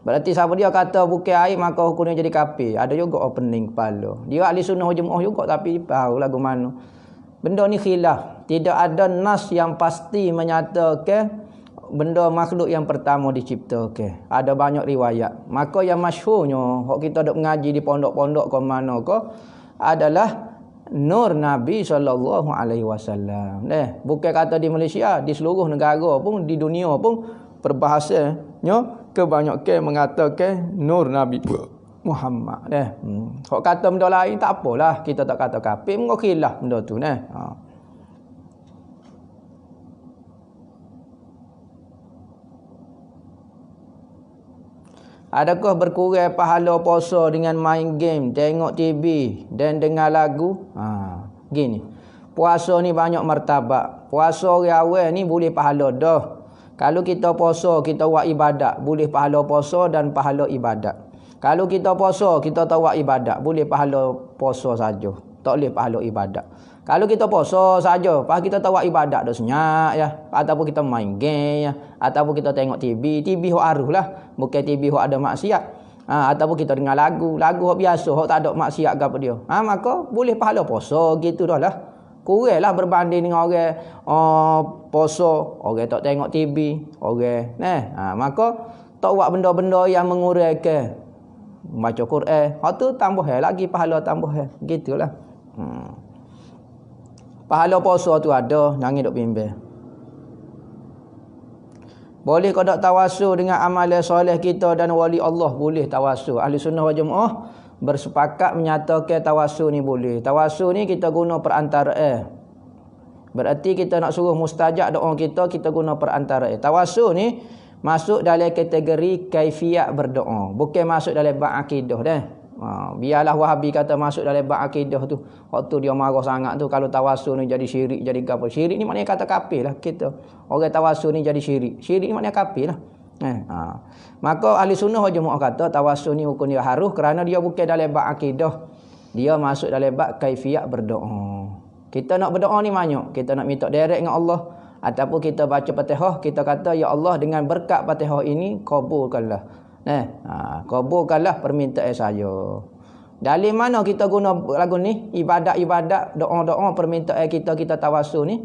Berarti siapa dia kata bukan air maka hukumnya jadi kafir. Ada juga pening kepala. Dia ahli sunnah wal jamaah juga tapi tahu lagu mana. Benda ni khilaf. Tidak ada nas yang pasti menyatakan benda makhluk yang pertama diciptakan. Ada banyak riwayat. Maka yang masyhurnya, hak kita dok mengaji di pondok-pondok ke mana ke, adalah nur Nabi sallallahu alaihi wasallam. Bukan kata di Malaysia, di seluruh negara pun, di dunia pun perbahasanya kebanyakan mengatakan nur Nabi Muhammad. Hak kata benda lain tak apalah, kita tak kata kafir, mengokilah benda tu Adakah berkurang pahala puasa dengan main game, tengok TV dan dengar lagu? Gini. Puasa ni banyak martabat. Puasa orang awal ni boleh pahala dah. Kalau kita puasa, kita buat ibadat, boleh pahala puasa dan pahala ibadat. Kalau kita puasa, kita tak buat ibadat, boleh pahala puasa saja. Tak boleh pahala ibadat. Kalau kita puasa saja, pas kita tak buat ibadat dah senyap ya, ataupun kita main game ya, ataupun kita tengok TV hok aruh lah, bukan TV hok ada maksiat. Ataupun kita dengar lagu hok biasa, hok tak ada maksiat ke apa dia. Maka boleh pahala puasa gitu dah lah. Kurang lah berbanding dengan orang puasa, orang tak tengok TV, orang maka tak buat benda-benda yang mengurangkan baca Quran. Hak tu tambah lagi pahala tambah gitulah. Pahala puasa tu ada, jangan duk bimbang. Boleh kau tak tawasul dengan amalan soleh kita dan wali Allah? Boleh tawasul. Ahli sunnah wal jamaah bersepakat menyatakan tawasul ni boleh. Tawasul ni kita guna perantaraan. Berarti kita nak suruh mustajab doa kita guna perantaraan. Tawasul ni masuk dalam kategori kaifiat berdoa, bukan masuk dalam bab akidah dah. Biarlah Wahabi kata masuk dalam bab akidah tu. Waktu dia marah sangat tu kalau tawasul ni jadi syirik, jadi apa? Syirik ni maknanya kata kafir lah kita. Orang tawasul ni jadi syirik. Syirik ni maknanya kafir lah. Maka ahli sunnah wal jamaah kata tawasul ni hukum dia harus kerana dia bukan dalam bab akidah. Dia masuk dalam bab kaifiat berdoa. Kita nak berdoa ni banyak. Kita nak minta direct dengan Allah ataupun kita baca Fatihah, kita kata ya Allah dengan berkat Fatihah ini kabulkanlah. Kabulkanlah permintaan saya. Dari mana kita guna lagu ni? Ibadat-ibadat, doa-doa permintaan kita tawasul ni.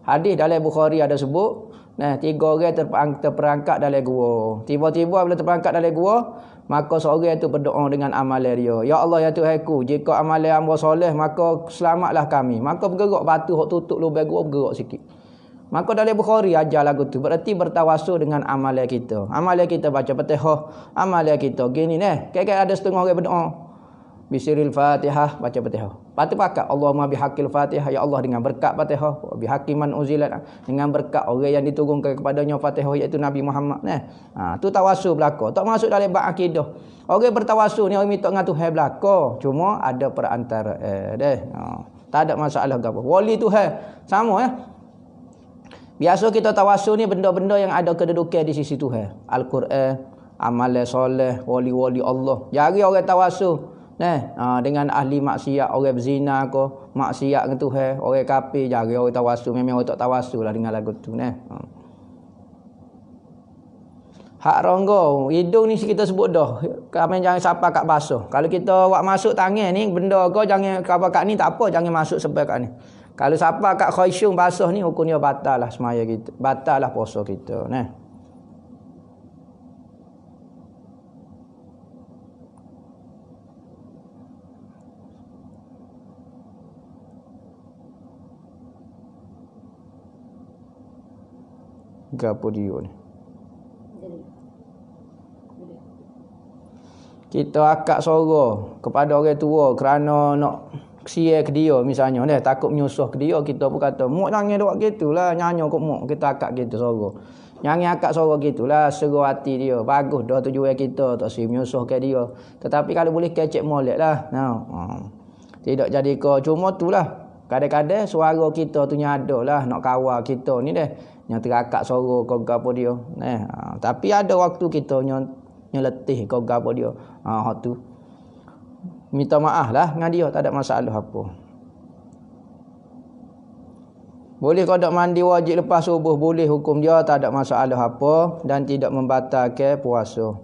Hadis dalam Bukhari ada sebut, 3 orang terperangkap dalam gua. Tiba-tiba bila terperangkap dalam gua, maka seorang itu berdoa dengan amalan dia. Ya Allah ya Tuhanku, jika amalan hamba soleh maka selamatlah kami. Maka bergerak batu hok tutup lubang gua bergerak sikit. Maka dalam Bukhari ajar lagu tu berarti bertawasul dengan amalan kita. Amalan kita baca Fatihah, amalan kita gini Kayak ada setengah orang berdoa. Bisiril Fatihah, baca Fatihah. Patu pakat Allahumma bihaqqil Fatihah, ya Allah dengan berkat Fatihah, bihaqqi man uzilat, dengan berkat orang yang diturunkan kepadanya Fatihah iaitu Nabi Muhammad. Tu tawasul belaka. Tak masuk dalam bab akidah. Orang bertawasul ni orang minta dengan Tuhan belaka. Cuma ada perantara tak ada masalah gapo. Wali Tuhan sama Biasa kita tawasul ni benda-benda yang ada kedudukan di sisi Tuhan. Al-Quran, amalan soleh, wali-wali Allah. Jari orang tawasul dengan ahli maksiat, orang berzina ke, maksiat dengan Tuhan, orang kafir, jari orang tawasul. Memang orang tak tawasul lah dengan lagu tu Hak ronggo, hidung ni kita sebut dah. Kami jangan sapa kat basuh. Kalau kita buat masuk tangan ni benda kau jangan kapa kat ni tak apa, jangan masuk sampai kat ni. Kalau sapa kat khaysyum basuh ni hukumnya batal lah semaya kita. Batal lah puasa kita Gapo dia ni. Kita akak suara kepada orang tua kerana nak sia ke dia misalnya takut menyusah ke dia, kita pun kata muk jangan buat gitulah, nyanyi kok muk, kita akak gitu suara. Nyanyi akak suara gitulah seru hati dia. Bagus dah tujuan kita tak sia menyusah ke dia. Tetapi kalau boleh kecek molek lah. Tidak jadi kau cuma tulah. Kadang-kadang suara kita tu nyadalah nak kawal kita ni yang terakak suara kau gapo dia. Tapi ada waktu kita letih kau gapo dia. Hak tu minta maaf lah dengan dia, tak ada masalah apa. Boleh kau dak mandi wajib lepas subuh, boleh hukum dia, tak ada masalah apa dan tidak membatalkan puasa.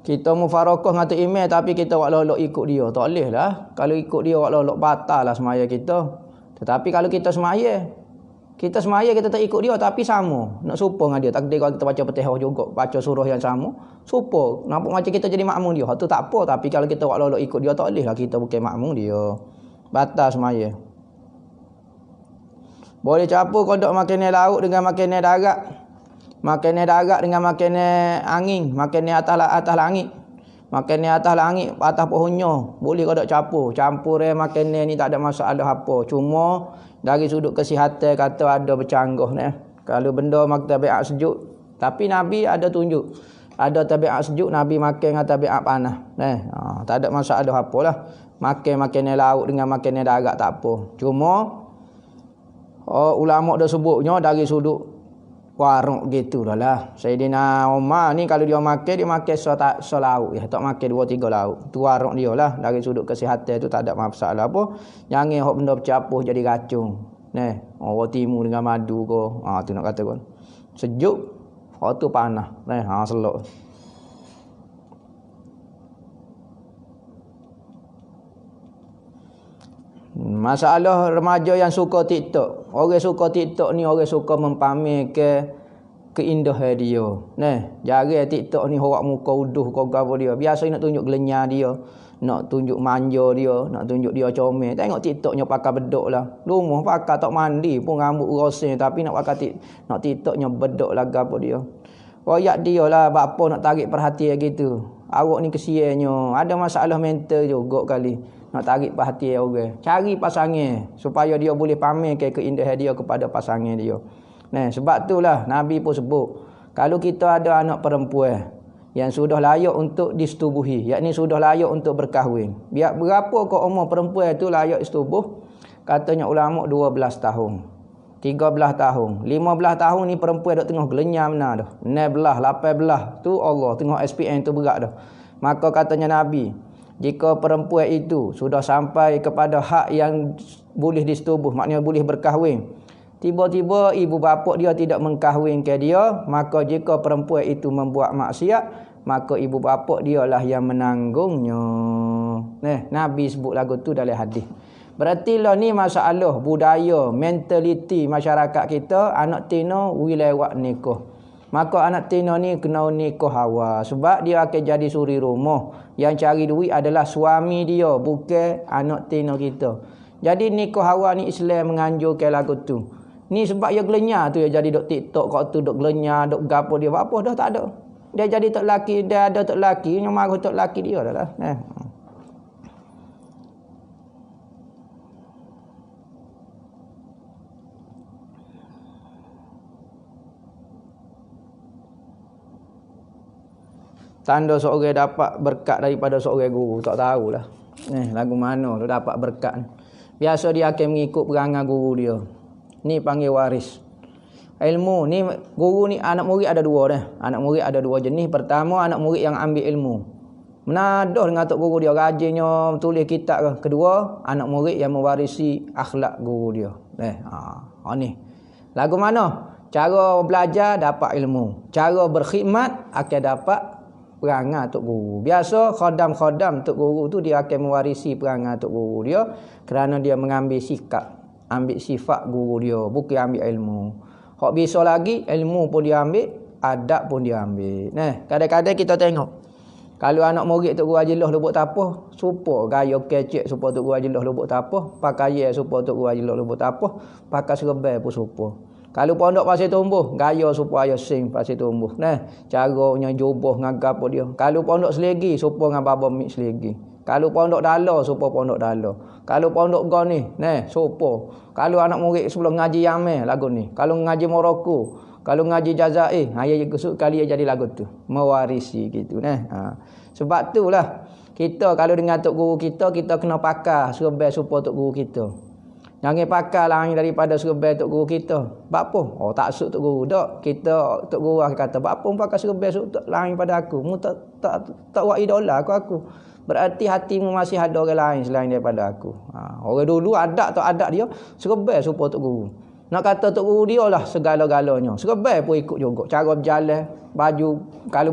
Kita mufarakah dengan tu imam tapi kita wak lolok ikut dia, tak boleh lah. Kalau ikut dia wak lolok batal lah semaya kita. Tetapi kalau kita semaya kita tak ikut dia tapi sama. Nak serupa dengan dia. Takdir kalau kita baca Fatihah juga, baca surah yang sama, serupa. Nampak macam kita jadi makmum dia. Itu tak apa. Tapi kalau kita wak lolok ikut dia, tak boleh lah. Kita bukan makmum dia. Batal semaya. Boleh campur kodok makanan laut dengan makanan darat. Makanan darat dengan makanan angin. Makanan atas langit. Makanan atas langit, atas pohonnya. Boleh kodok campur makanan ni tak ada masalah apa. Cuma dari sudut kesihatan kata ada bercanggah Kalau benda makan tabiat sejuk, tapi Nabi ada tunjuk. Ada tabiat sejuk, Nabi makan dengan tabiat panas. Tak ada masalah apalah. Makan makanan laut dengan makanan darat tak apa. Cuma ulama dah sebutnya dari sudut warung gitulah lah. Sayyidina Umar ni kalau dia makan so lauk tak makan 2-3 lauk. Tu warung dia lah. Dari sudut kesihatan tu tak ada masalah apa. Jangan hok benda bercampur jadi racun. Orang timu dengan madu ke. Tu nak kata kan. Sejuk, hok tu panas. Selok. Masalah remaja yang suka TikTok. Orang suka TikTok ni orang suka mempamerkan keindahan dia. Jarang TikTok ni horak muka uduh kau gapo dia. Biasa nak tunjuk gelenyar dia, nak tunjuk manja dia, nak tunjuk dia comel. Tengok TikToknya pakai bedok lah. Rumah pakai tak mandi pun rambut rosing tapi nak pakai nak TikToknya bedok lah gapo dia. Royak dia lah apa nak tarik perhatian gitu. Awak ni kesiannya, ada masalah mental juga kali. Nak tarik perhatian orang. Cari pasangan supaya dia boleh pamerkan keindahan dia kepada pasangan dia. Sebab itulah Nabi pun sebut, kalau kita ada anak perempuan yang sudah layak untuk disetubuhi, yakni sudah layak untuk berkahwin. Biar berapa ke umur perempuan itu layak disetubuh? Katanya ulama 12 tahun. 13 tahun. 15 tahun ni perempuan duk tengah gelenyam benar dah. 16, 18 tu Allah tengah SPM tu berat dah. Maka katanya Nabi, jika perempuan itu sudah sampai kepada hak yang boleh disetubuh, maknanya boleh berkahwin, tiba-tiba ibu bapa dia tidak mengkahwinkan dia, maka jika perempuan itu membuat maksiat, maka ibu bapa dialah yang menanggungnya. Nabi sebut lagu tu dalam hadis. Berarti lah ni masalah budaya, mentaliti masyarakat kita, anak tino lewat nikah. Maka anak tino ni kena nikah awal, sebab dia akan jadi suri rumah. Yang cari duit adalah suami dia, bukan anak tino kita. Jadi nikah awal ni Islam menganjurkan lagu tu. Ni sebab dia gelenyar tu, dia jadi duk TikTok kat tu, duk gelenyar, duk gapo dia, apa dah tak ada. Dia jadi tok laki, dia ada tok laki, yang marah tok laki dia dah lah. Tanda seorang dapat berkat daripada seorang guru, tak tahulah. Lagu mana tu dapat berkat ni. Biasa dia akan mengikut perangai guru dia. Ni panggil waris. Ilmu ni, guru ni anak murid ada dua dah. Anak murid ada dua jenis. Pertama, anak murid yang ambil ilmu, menadah dengan tok guru dia, rajinnya tulis kitab. Kedua, anak murid yang mewarisi akhlak guru dia. Ni. Lagu mana? Cara belajar dapat ilmu, cara berkhidmat akan dapat perangai tok guru. Biasa khadam-khadam tok guru tu dia akan mewarisi perangai tok guru dia, kerana dia mengambil sikap, ambil sifat guru dia, bukan ambil ilmu. Hak bisa lagi, ilmu pun dia ambil, adab pun dia ambil. Kadang-kadang kita tengok, kalau anak murid tok guru Haji Loh lubuk tapah, supo gaya kecek supo tok guru Haji Loh lubuk tapah, pakaian supo tok guru Haji Loh lubuk tapah, pakai serban pun supo. Kalau pondok Pasir Tumbuh, gaya supaya sing Pasir Tumbuh. Caranya jubah ngagap dia. Kalau pondok Selegi, supaya dengan baba mik Selegi. Kalau pondok Dala, supaya pondok Dala. Kalau pondok Goni, supaya. Kalau anak murid sebelum ngaji Yameh, lagu ni. Kalau ngaji Morocco, kalau ngaji Jazair, kali dia jadi lagu tu. Mewarisi gitu. Sebab itulah, kita kalau dengan tok guru kita kena pakai serban supaya tok guru kita. Jangan pakai lain daripada serban tok guru kita. Bak apa? Tak suk tok guru dak. Kita tok guru akan kata, "Bak apa pakai serban suk lain pada aku? Mu tak buat idola aku." Berarti hatimu masih ada orang lain selain daripada aku. Orang dulu adat tak adat dia, serban supaya tok guru. Nak kata tok guru dia lah segala-galanya. Serban pun ikut juga. Cara berjalan, baju, kalau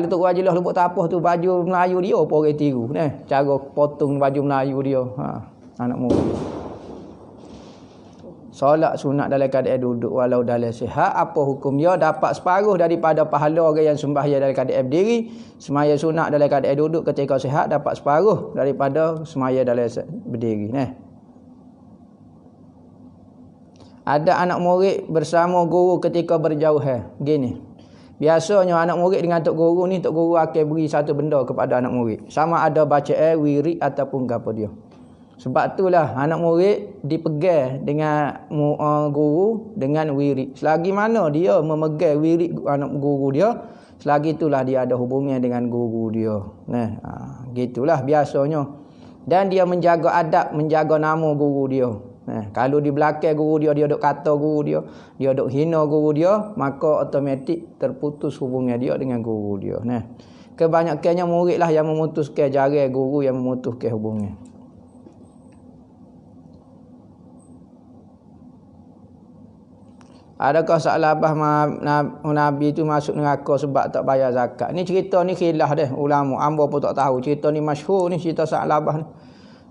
tok guru Haji Loh lubuk tapah tu baju Melayu dia apa orang tiru. Cara potong baju Melayu dia. Anak murid. Solat sunat dalam keadaan duduk walau dalam sihat, apa hukum dia? Dapat separuh daripada pahala orang yang sembahyang dalam keadaan berdiri. Semaya sunat dalam keadaan duduk ketika sihat, dapat separuh daripada semaya dalam berdiri. Ada anak murid bersama guru ketika berjauhan. Gini, biasanya anak murid dengan tok guru ni, tok guru akan beri satu benda kepada anak murid. Sama ada bacaan, wirid ataupun apa dia. Sebab itulah anak murid dipegang dengan guru dengan wirid. Selagi mana dia memegang wirid anak guru dia, selagi itulah dia ada hubungan dengan guru dia. Gitulah biasanya. Dan dia menjaga adab, menjaga nama guru dia. Kalau di belakang guru dia duk kata guru dia duk hina guru dia, maka automatik terputus hubungan dia dengan guru dia. Kebanyakannya muridlah yang memutuskan, jarang guru yang memutuskan hubungan. Adakah Sa'labah Nabi itu masuk neraka sebab tak bayar zakat? Ni cerita ni khilaf dah ulama. Ambo pun tak tahu. Cerita ni masyhur ni, cerita Sa'labah ni.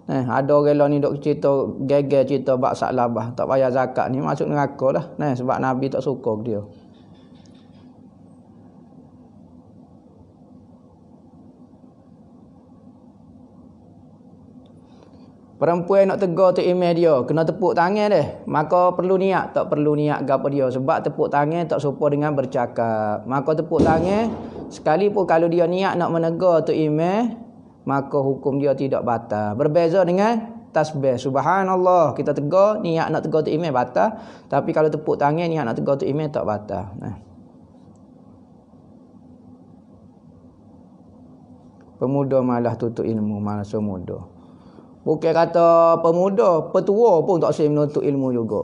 Ada orang lah ni duk cerita geger cerita bab Sa'labah tak bayar zakat ni masuk neraka lah. Sebab Nabi tak suka dia. Perempuan nak tegur tu email dia, kena tepuk tangan dia. Maka perlu niat, tak perlu niat gapo dia. Sebab tepuk tangan tak serupa dengan bercakap. Maka tepuk tangan, sekalipun kalau dia niat nak menegur tu email, maka hukum dia tidak batal. Berbeza dengan tasbih subhanallah, kita tegur niat nak tegur tu imam batal. Tapi kalau tepuk tangan niat nak tegur tu imam tak batal. Pemuda malah tutup ilmu, malah semuda. Bukan kata pemuda, petua pun tak boleh menuntut ilmu juga.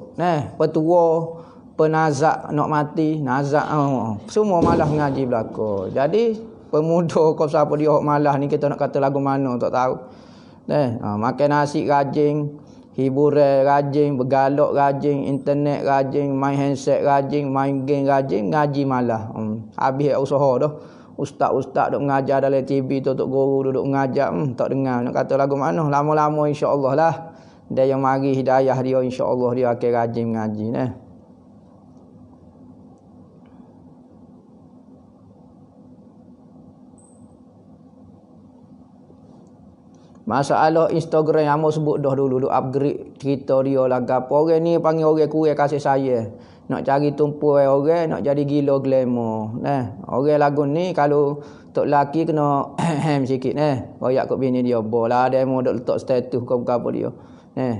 Petua, penazak nak mati, nazak semua malah mengaji belaka. Jadi pemuda kau siapa dia malah ni, kita nak kata lagu mana tak tahu. Makan nasi rajin, hiburan rajin, bergalak rajin, internet rajin, main handset rajin, main game rajin, ngaji malah. Habis usaha dah. Ustaz-ustaz duk mengajar dalam TV tu, tok guru duduk mengajar, tak dengar. Nak kata lagu mana? Lama-lama insya-Allah lah. Dia yang mari hidayah dia, insya-Allah dia akan rajin mengaji Masalah Instagram yang mau sebut dah dulu, duk upgrade cerita dia lah gapo. Orang ni panggil orang kurang kasih sayang. Nak cari tumpuan orang, nak jadi gila glamour. Orang lagu ni kalau tok laki kena hem sikit royak kat bini dia. Bola demo duk letak status kau gapo dia.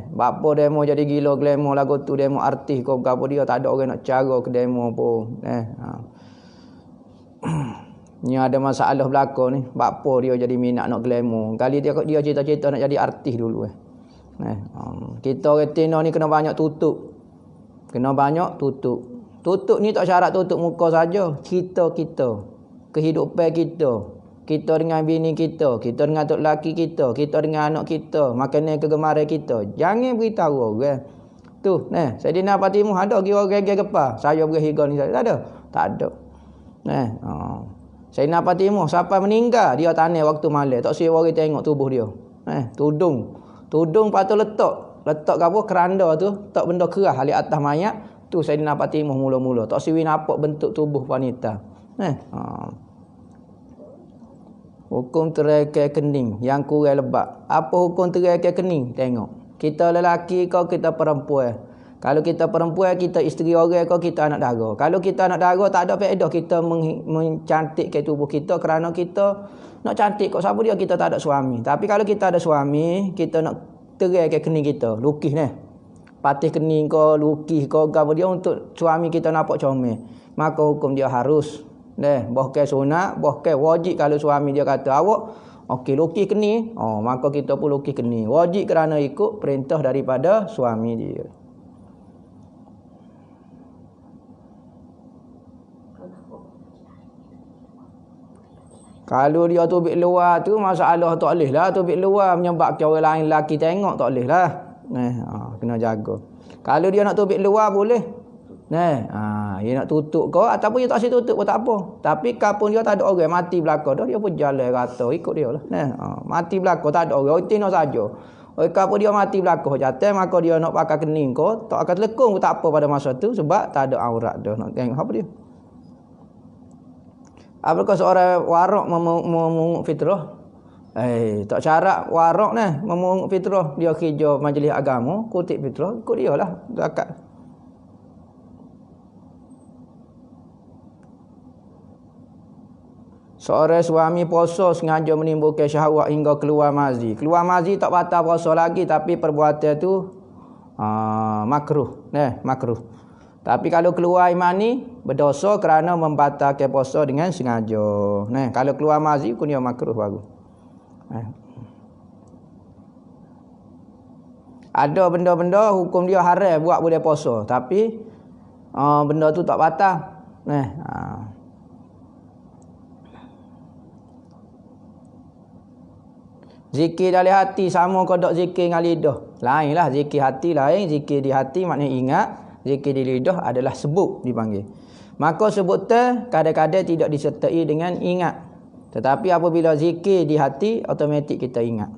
Bapa demo jadi gila glamour lagu tu, demo artis kau gapo dia, tak ada orang nak cara ke demo pun. Ni ada masalah belaka ni. Bapa dia jadi minat nak glamour. Kali dia cita-cita nak jadi artis dulu Kita orang Tino ni kena banyak tutup. Kena banyak tutup. Tutup ni tak syarat tutup muka saja. Kita. Kehidupan kita. Kita dengan bini kita. Kita dengan tok laki kita. Kita dengan anak kita. Makanan kegemaran kita. Jangan beritahu orang. Tu, Saidina Fatimah ada kira orang apa? Saya beri higa ni. Tak ada. Tak ada. Saidina Fatimah siapa meninggal, dia tanah waktu malam. Tak siapa orang tengok tubuh dia. Tudung patut letak apa keranda tu, tak benda keras di atas mayat tu. Saidina Fatimah mula-mula tak siwi nampak bentuk tubuh wanita. Hukum terekai kening yang kurang lebat. Apa hukum terekai kening? Tengok. Kita lelaki kau, kita perempuan. Kalau kita perempuan, kita isteri orang kau, kita anak dara. Kalau kita anak dara, tak ada faedah kita mencantikkan tubuh kita kerana kita nak cantik kau. Siapa dia kita tak ada suami. Tapi kalau kita ada suami, kita nak terekai kening kita, lukis patih kening kau, lukis kau gapo dia untuk suami kita nampak comel. Maka hukum dia harus bahkan sunat, bahkan wajib. Kalau suami dia kata awak okey lukis kening, maka kita pun lukis kening. Wajib kerana ikut perintah daripada suami dia. Kalau dia tubik luar tu masalah tak boleh lah. Tubik luar menyebabkan orang lain lelaki tengok tak boleh lah. Kena jaga. Kalau dia nak tubik luar boleh. Dia nak tutup kau ataupun dia tak asyik tutup pun tak apa. Tapi kapun dia tak ada orang mati belakang dah, dia pun jalan rata ikut dia lah. Mati belakang tak ada orang, itina saja. Kapun dia mati belakang jatuh, maka dia nak pakai kening kau, tak akan telekung pun tak apa pada masa tu sebab tak ada aurat dah. Nak tengok apa dia. Apakah seorang warak memungut fitrah? Tak syarat warak memungut fitrah. Dia kerja majlis agama, kutip fitrah, ikut dia lah. Zakat. Seorang suami puasa sengaja menimbulkan syahwat hingga keluar mazi. Keluar mazi tak batal puasa lagi, tapi perbuatan tu makruh. Makruh. Tapi kalau keluar mani berdosa kerana membatalkan puasa dengan sengaja. Kalau keluar mazi pun dia makruh baru. Ada benda-benda hukum dia haram buat boleh puasa, tapi benda tu tak batal. Zikir dari hati sama kau dok zikir dengan lidah. Lainlah zikir hati lain, zikir di hati maknanya ingat, zikir di lidah adalah sebut dipanggil. Maka sebutan kadang-kadang tidak disertai dengan ingat. Tetapi apabila zikir di hati automatik kita ingat.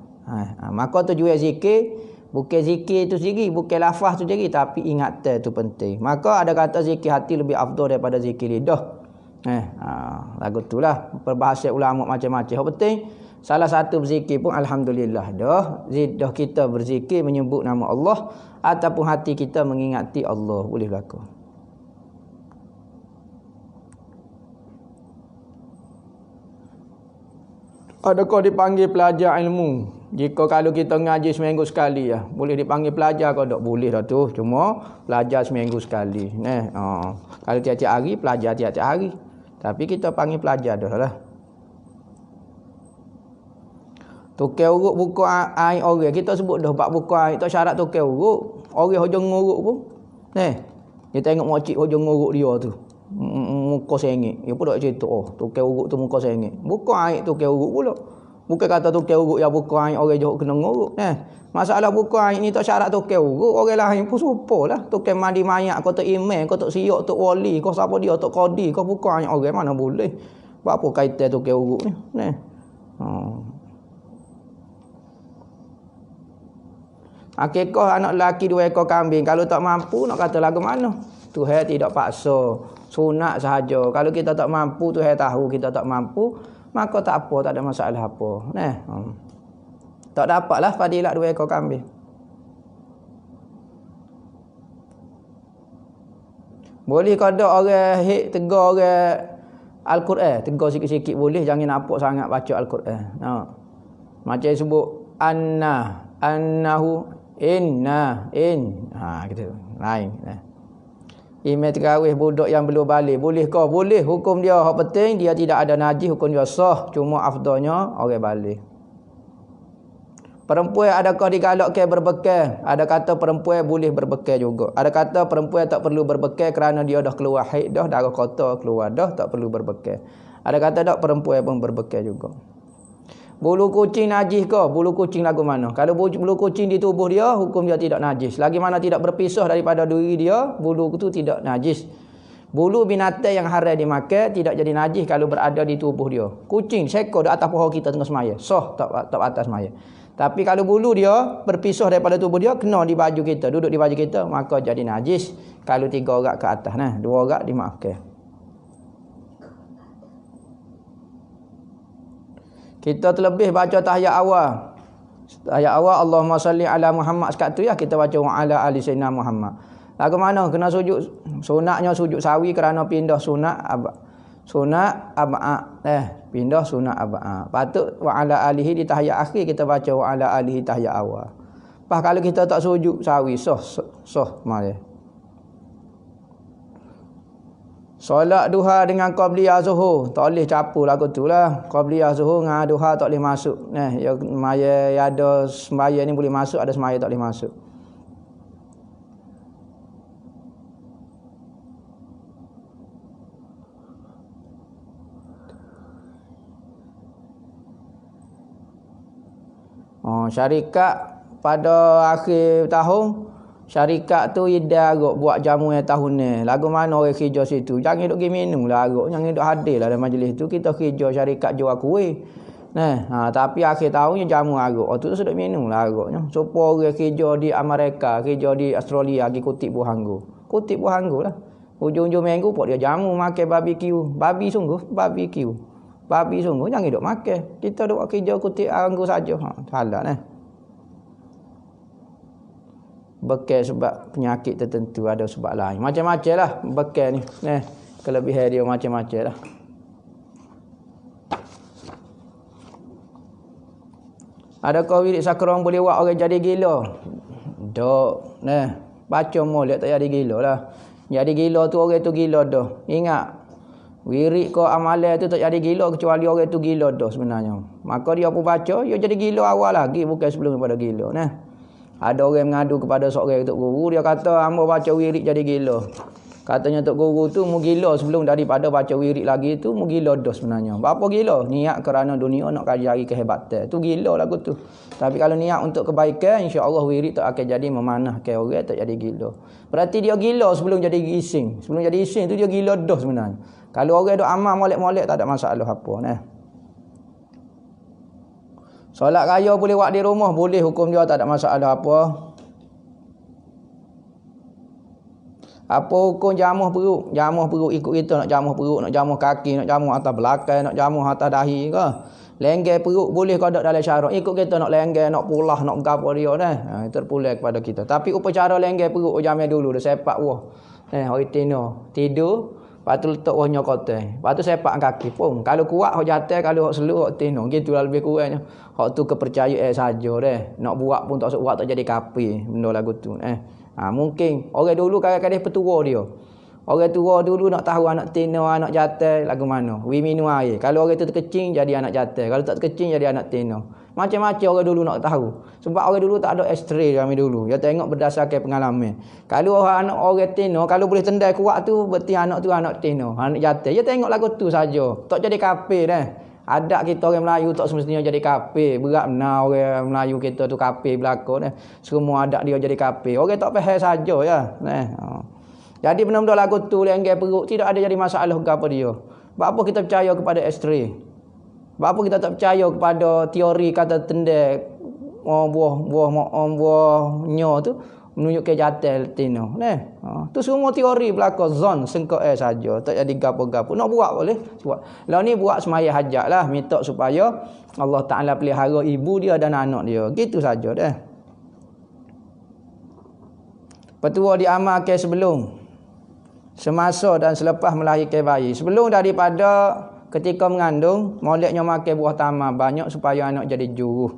Maka tujuan zikir bukan zikir itu sendiri, bukan lafaz tu sendiri, tapi ingatan itu penting. Maka ada kata zikir hati lebih afdal daripada zikir lidah. Lagu itulah perbahasan ulama macam-macam. Yang penting salah satu berzikir pun alhamdulillah dah. Zidah kita berzikir menyebut nama Allah ataupun hati kita mengingati Allah boleh berlaku. Adakah dipanggil pelajar ilmu Jika kalau kita ngaji seminggu sekali ya, boleh dipanggil pelajar ke tak? Boleh dah tu. Cuma pelajar seminggu sekali. Kalau tiap-tiap hari, pelajar tiap-tiap hari. Tapi kita panggil pelajar dah lah. Tukar urut buku air orang. Kita sebut dah bab buku air. Tak syarat tukar urut. Orang hujung urut pun. Dia tengok makcik hujung urut dia tu. Muka sengit. Dia pun tak cerita. Tukar urut tu muka sengit. Buku air tukar urut pula. Bukan kata tukar urut yang buku air orang jauh kena ngurut. Masalah buku air ni tak syarat tukar urut. Orang lain pun serupa lah. Tukar mandi mayat kau tak imam, kau tak siok, tak wali, kau siapa dia, tak kodi, kau buku air orang mana boleh. Apa kaitan tukar urut ni? Akikah anak lelaki 2 ekor kambing. Kalau tak mampu nak kata lagu mana? Tuhan tidak paksa. Sunat sahaja. Kalau kita tak mampu, Tuhan tahu kita tak mampu, maka tak apa, tak ada masalah apa. Tak dapatlah fadilat 2 ekor kambing. Boleh kada orang tegar orang Al-Quran, tegar sikit-sikit boleh, jangan nampak sangat baca Al-Quran. Macam sebut annahu inna gitu. Lain. Imam terawih budak yang belum balik. Boleh kau? Boleh. Hukum dia hak penting dia tidak ada najis, hukum dia sah. Cuma afdalnya orang balik. Perempuan adakah digalakkan berbekal? Ada kata perempuan boleh berbekal juga. Ada kata perempuan tak perlu berbekal kerana dia dah keluar haid dah, darah kotor keluar dah, tak perlu berbekal. Ada kata tak perempuan pun berbekal juga. Bulu kucing najis ke? Bulu kucing lagu mana? Kalau bulu kucing di tubuh dia, hukum dia tidak najis. Lagi mana tidak berpisah daripada diri dia, bulu itu tidak najis. Bulu binatang yang haram dimakan tidak jadi najis kalau berada di tubuh dia. Kucing, seekor di atas pohon kita tengah semaya. Tak atas semaya. Tapi kalau bulu dia berpisah daripada tubuh dia, kena di baju kita, duduk di baju kita, maka jadi najis. Kalau 3 orang ke atas, 2 orang dimaafkan. Kita terlebih baca tahiyat awal. Tahiyat awal Allahumma salli ala Muhammad sekat tu ya, kita baca wa ala ali sayyidina Muhammad. Lagu mana? Kena sujud. Sunatnya sujud sawi kerana pindah sunat pindah sunat ab'a. Patut wa ala alihi di tahiyat akhir kita baca wa ala alihi tahiyat awal. Pas kalau kita tak sujud sawi sah mari. Solat duha dengan qabliyah zuhur tak boleh campur lagu tu lah. Qabliyah zuhur dengan duha tak boleh masuk. Ya semaya ada semaya ni boleh masuk, ada semaya tak boleh masuk. Syarikat pada akhir tahun, syarikat tu ida agak buat jamu yang tahun ni. Lagu mana orang kerja situ? Jangan duk pergi minum lah agak. Jangan duk hadir lah dalam majlis tu. Kita kerja syarikat jual kuih. Tapi akhir tahunnya jamu agak. Tu sudah minum lah agaknya. Supaya orang kerja di Amerika, kerja di Australia, pergi kutip buah anggur. Kutip buah anggur lah. Ujung-ujung minggu pun dia jamu makan barbecue. Babi sungguh, barbecue. Babi sungguh, jangan duk makan. Kita duk kerja kutip anggur saja. Salah bekal sebab penyakit tertentu, ada sebab lain. Macam-macam lah bekal ni. Kelebihan dia macam-macam lah. Adakah wirid sakrong boleh buat orang jadi gila? Tak. Baca molek tak jadi gila lah. Jadi gila tu orang tu gila dah. Ingat, wirid ke amalan tu tak jadi gila kecuali orang tu gila dah sebenarnya. Maka dia pun baca, dia jadi gila awal lagi, bukan sebelum daripada gila. Ada orang mengadu kepada seorang Tok Guru, dia kata hamba baca wirid jadi gila. Katanya Tok Guru tu mu gila sebelum daripada baca wirid lagi tu mu gila dah sebenarnya. Apa gila? Niat kerana dunia nak cari kehebatan. Tu gila lagu tu. Tapi kalau niat untuk kebaikan, insya-Allah wirid tak akan jadi memanahkan orang, tak jadi gila. Berarti dia gila sebelum jadi ising. Sebelum jadi ising tu dia gila dah sebenarnya. Kalau orang duk amal molek-molek tak ada masalah apa. Solat raya boleh buat di rumah, boleh, hukum dia tak ada masalah apa. Apa hukum jamuh perut? Jamuh perut ikut kita, nak jamuh perut, nak jamuh kaki, nak jamuh atas belakang, nak jamuh atas dahi ke. Lengger perut boleh ke tak dalam syarat? Ikut kita nak lengger, nak pulah, nak gapo dia terpulang kepada kita. Tapi upacara lengger perut zaman dulu dah sepak wah. Hari tidur Lepas tu letak wahnya kotai. Lepas tu sepak kaki pun. Kalau kuat hok jatuh, kalau hok seluk hok tino. Gitulah lebih kurangnya. Hok tu kepercayaan saja deh. Nak buat pun tak buat tak jadi kapi benda lagu tu. Mungkin orang dulu kadang-kadang petua dia. Orang tua dulu nak tahu anak tino, anak jatuh lagu mana. Wi minum air. Kalau orang tu terkecing jadi anak jatuh. Kalau tak terkecing jadi anak tino. Macam-macam orang dulu nak tahu. Sebab orang dulu tak ada X-ray kami dulu. Dia tengok berdasarkan pengalaman. Kalau anak orang tino, kalau boleh tendai kuat tu, berarti anak tu anak tino, anak jatuh. Dia tengok lagu tu saja. Tak jadi kafir dah. Adat kita orang Melayu tak semestinya jadi kafir. Berat benar orang Melayu kita tu kafir belakang dah. Semua adat dia jadi kafir. Orang tak faham saja ya. Jadi benda-benda lagu tu lenggai perut tidak ada jadi masalah ke apa dia. Sebab apa kita percaya kepada X-ray? Apa kita tak percaya kepada teori kata tendai buahnya tu menunjukkan jatuh tino. Tu semua teori belaka zon sengkok saja. Tak jadi gapo-gapo. Nak buat boleh. Buat. Lah ni buat semaya hajat lah. Minta supaya Allah Ta'ala pelihara ibu dia dan anak dia. Gitu saja dah. Petua diamalkan sebelum, semasa dan selepas melahirkan bayi. Sebelum daripada ketika mengandung, moleknya makan buah tamar banyak supaya anak jadi juruh.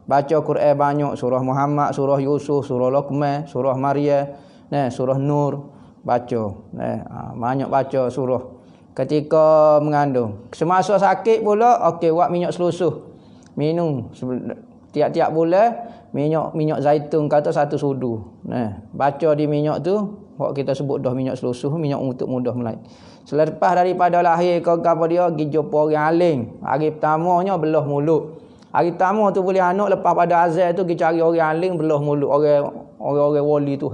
Baca Quran banyak, surah Muhammad, surah Yusuf, surah Luqman, surah Maryam, surah Nur, baca. Banyak baca surah ketika mengandung. Semasa sakit pula, okey buat minyak selusuh. Minum tiap-tiap bulan minyak zaitun kata 1 sudu. Baca di minyak tu, kita sebut dah minyak selusuh, minyak untuk mudah melahir. Selepas daripada lahir ke apa dia pergi jumpa orang alim. Hari pertamanya belah mulut. Hari pertama tu boleh anak, lepas pada azan tu pergi cari orang alim belah mulut. Orang wali tu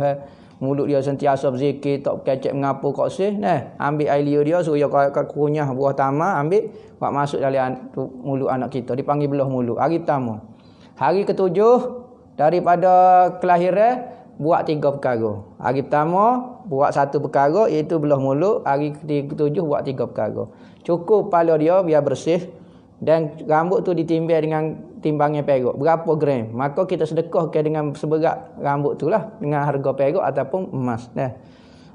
mulut dia sentiasa berzikir, tak kecek mengapa kok sih. Ambil air liur dia suruh dia kunyah buah tamar, ambil buat masuk dalam mulut anak kita. Dipanggil belah mulut. Hari pertama. Hari ketujuh daripada kelahiran buat 3 perkara. Hari pertama buat 1 perkara iaitu belah mulut. Hari ketujuh buat 3 perkara. Cukup kepala dia biar bersih. Dan rambut tu ditimbang dengan timbangan perak. Berapa gram? Maka kita sedekahkan dengan seberat rambut tu lah. Dengan harga perak ataupun emas.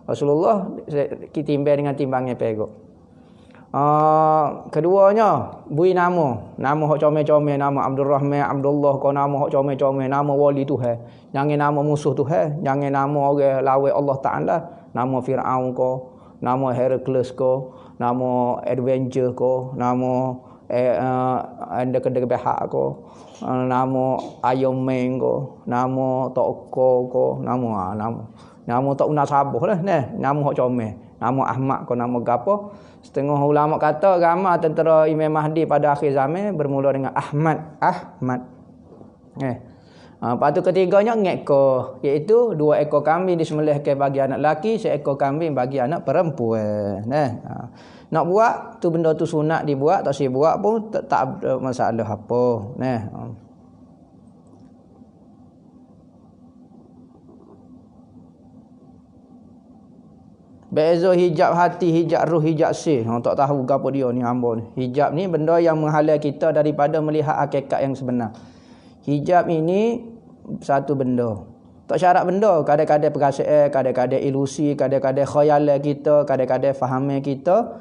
Rasulullah kita timbang dengan timbangan perak. Keduanya bui nama hok comel-comel, nama Abdul Rahman, Abdullah, kau nama hok comel-comel, nama wali Tuhan. Jangan nama musuh Tuhan, jangan nama orang lawan Allah Taala, nama Firaun ko, nama Hercules ko, nama Adventure ko, nama anda kedai behak ko, nama Iron Man ko, nama Toko ko, nama tak guna sabah lah nama hok comel, nama Ahmad ko, nama gapo. Setengah ulama kata agama tentera Imam Mahdi pada akhir zaman bermula dengan Ahmad. Lepas tu ketiganya ngekor, iaitu 2 ekor kambing disembelihkan bagi anak lelaki, 1 ekor kambing bagi anak perempuan. Nak buat tu benda tu sunat dibuat, tak buat pun tak ada masalah apa. Beza hijab hati, hijab ruh, hijab sih. Tak tahu apa dia ni hamba ni. Hijab ni benda yang menghalang kita daripada melihat hakikat yang sebenar. Hijab ini satu benda. Tak syarat benda. Kadang-kadang perasaan, kadang-kadang ilusi, kadang-kadang khayalan kita, kadang-kadang fahaman kita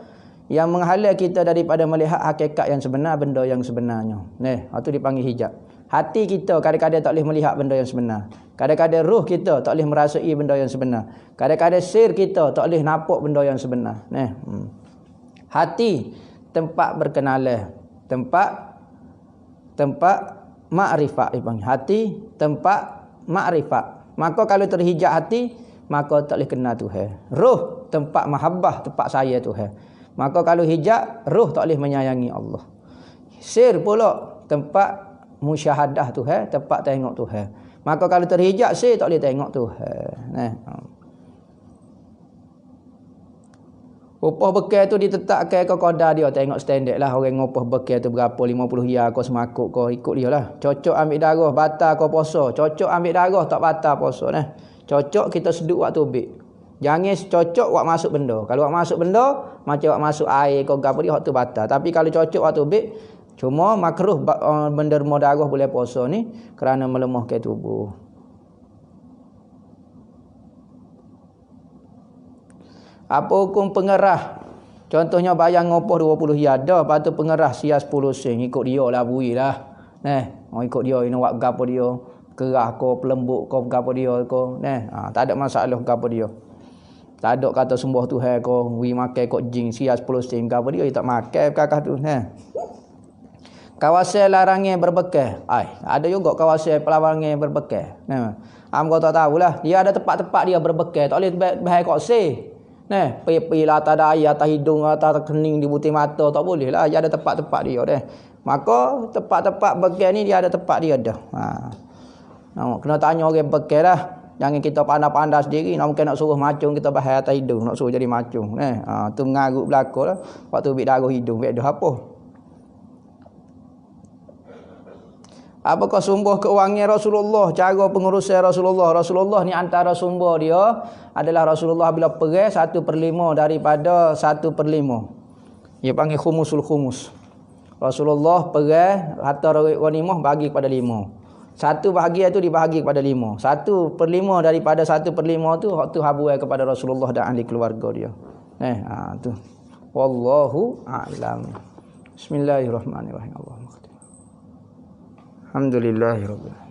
yang menghalang kita daripada melihat hakikat yang sebenar, benda yang sebenarnya. Itu dipanggil hijab. Hati kita kadang-kadang tak boleh melihat benda yang sebenar. Kadang-kadang ruh kita tak boleh merasai benda yang sebenar. Kadang-kadang sir kita tak boleh nampak benda yang sebenar. Hati tempat berkenalan, tempat makrifat dipanggil. Hati tempat makrifat. Maka kalau terhijab hati, maka tak boleh kenal Tuhan. Ruh tempat mahabbah, tempat sayang Tuhan. Maka kalau hijab, ruh tak boleh menyayangi Allah. Sir pula tempat musyahadah Tuhan, tempat tengok Tuhan. Maka kalau terhijab sir tak boleh tengok Tuhan. Upah bekal tu ditetapkan ke qadar dia, tengok standard lah orang ngupah bekal tu berapa, 50 riyal ke semakuk ke, ikut dia lah. Cocok ambil darah batal ke puasa, cocok ambil darah tak batal puasa Cocok kita seduk waktu ubik. Jangan cocok waktu masuk benda. Kalau waktu masuk benda macam waktu masuk air ke apa dia waktu batal. Tapi kalau cocok waktu ubik, cuma makruh menderma darah boleh puasa ni kerana melemahkan tubuh. Apa hukum pengerah Contohnya bayang ngopoh 20 hiada, lepas tu pengeras sia 10 sen, ikut dia lah bui lah. Mau ikut dia ini buat gapo dia. Kerah ko, pelembut ko, gapo dia ko. Tak ada masalah gapo dia. Tak ada kata sembah Tuhan ko, wi makan kok jing sia 10 sen gapo dia tak makan kakak tu. Kawasan larangan berbekal. Ada juga kawasan larangan berbekal. Kau tak tahulah. Dia ada tempat-tempat dia berbekal. Tak boleh bahaya kok se. Pergi lah atas daya, atas hidung, atas kening, di butir mata. Tak boleh lah. Dia ada tempat-tempat dia dah. Maka tempat-tempat bekal ni dia ada tempat dia dah. Kena tanya orang bekal lah. Jangan kita pandai-pandai sendiri. Mungkin nak suruh macung kita bahaya atas hidung. Nak suruh jadi macung. Tu mengarut belakang lah. Waktu bik darah hidung. Bik dah apa? Apakah sumber keuangan Rasulullah, cara pengurusan Rasulullah? Rasulullah ni antara sumber dia adalah Rasulullah bila perang 1/5 daripada 1/5. Dia panggil khumusul khumus. Rasulullah perang harta ghanimah bagi kepada 5. Satu bahagian tu dibahagi kepada 5. 1/5 daripada 1/5 tu hak tu habuai kepada Rasulullah dan ahli keluarga dia. Tu. Wallahu a'lam. Bismillahirrahmanirrahim. Alhamdulillahirabbil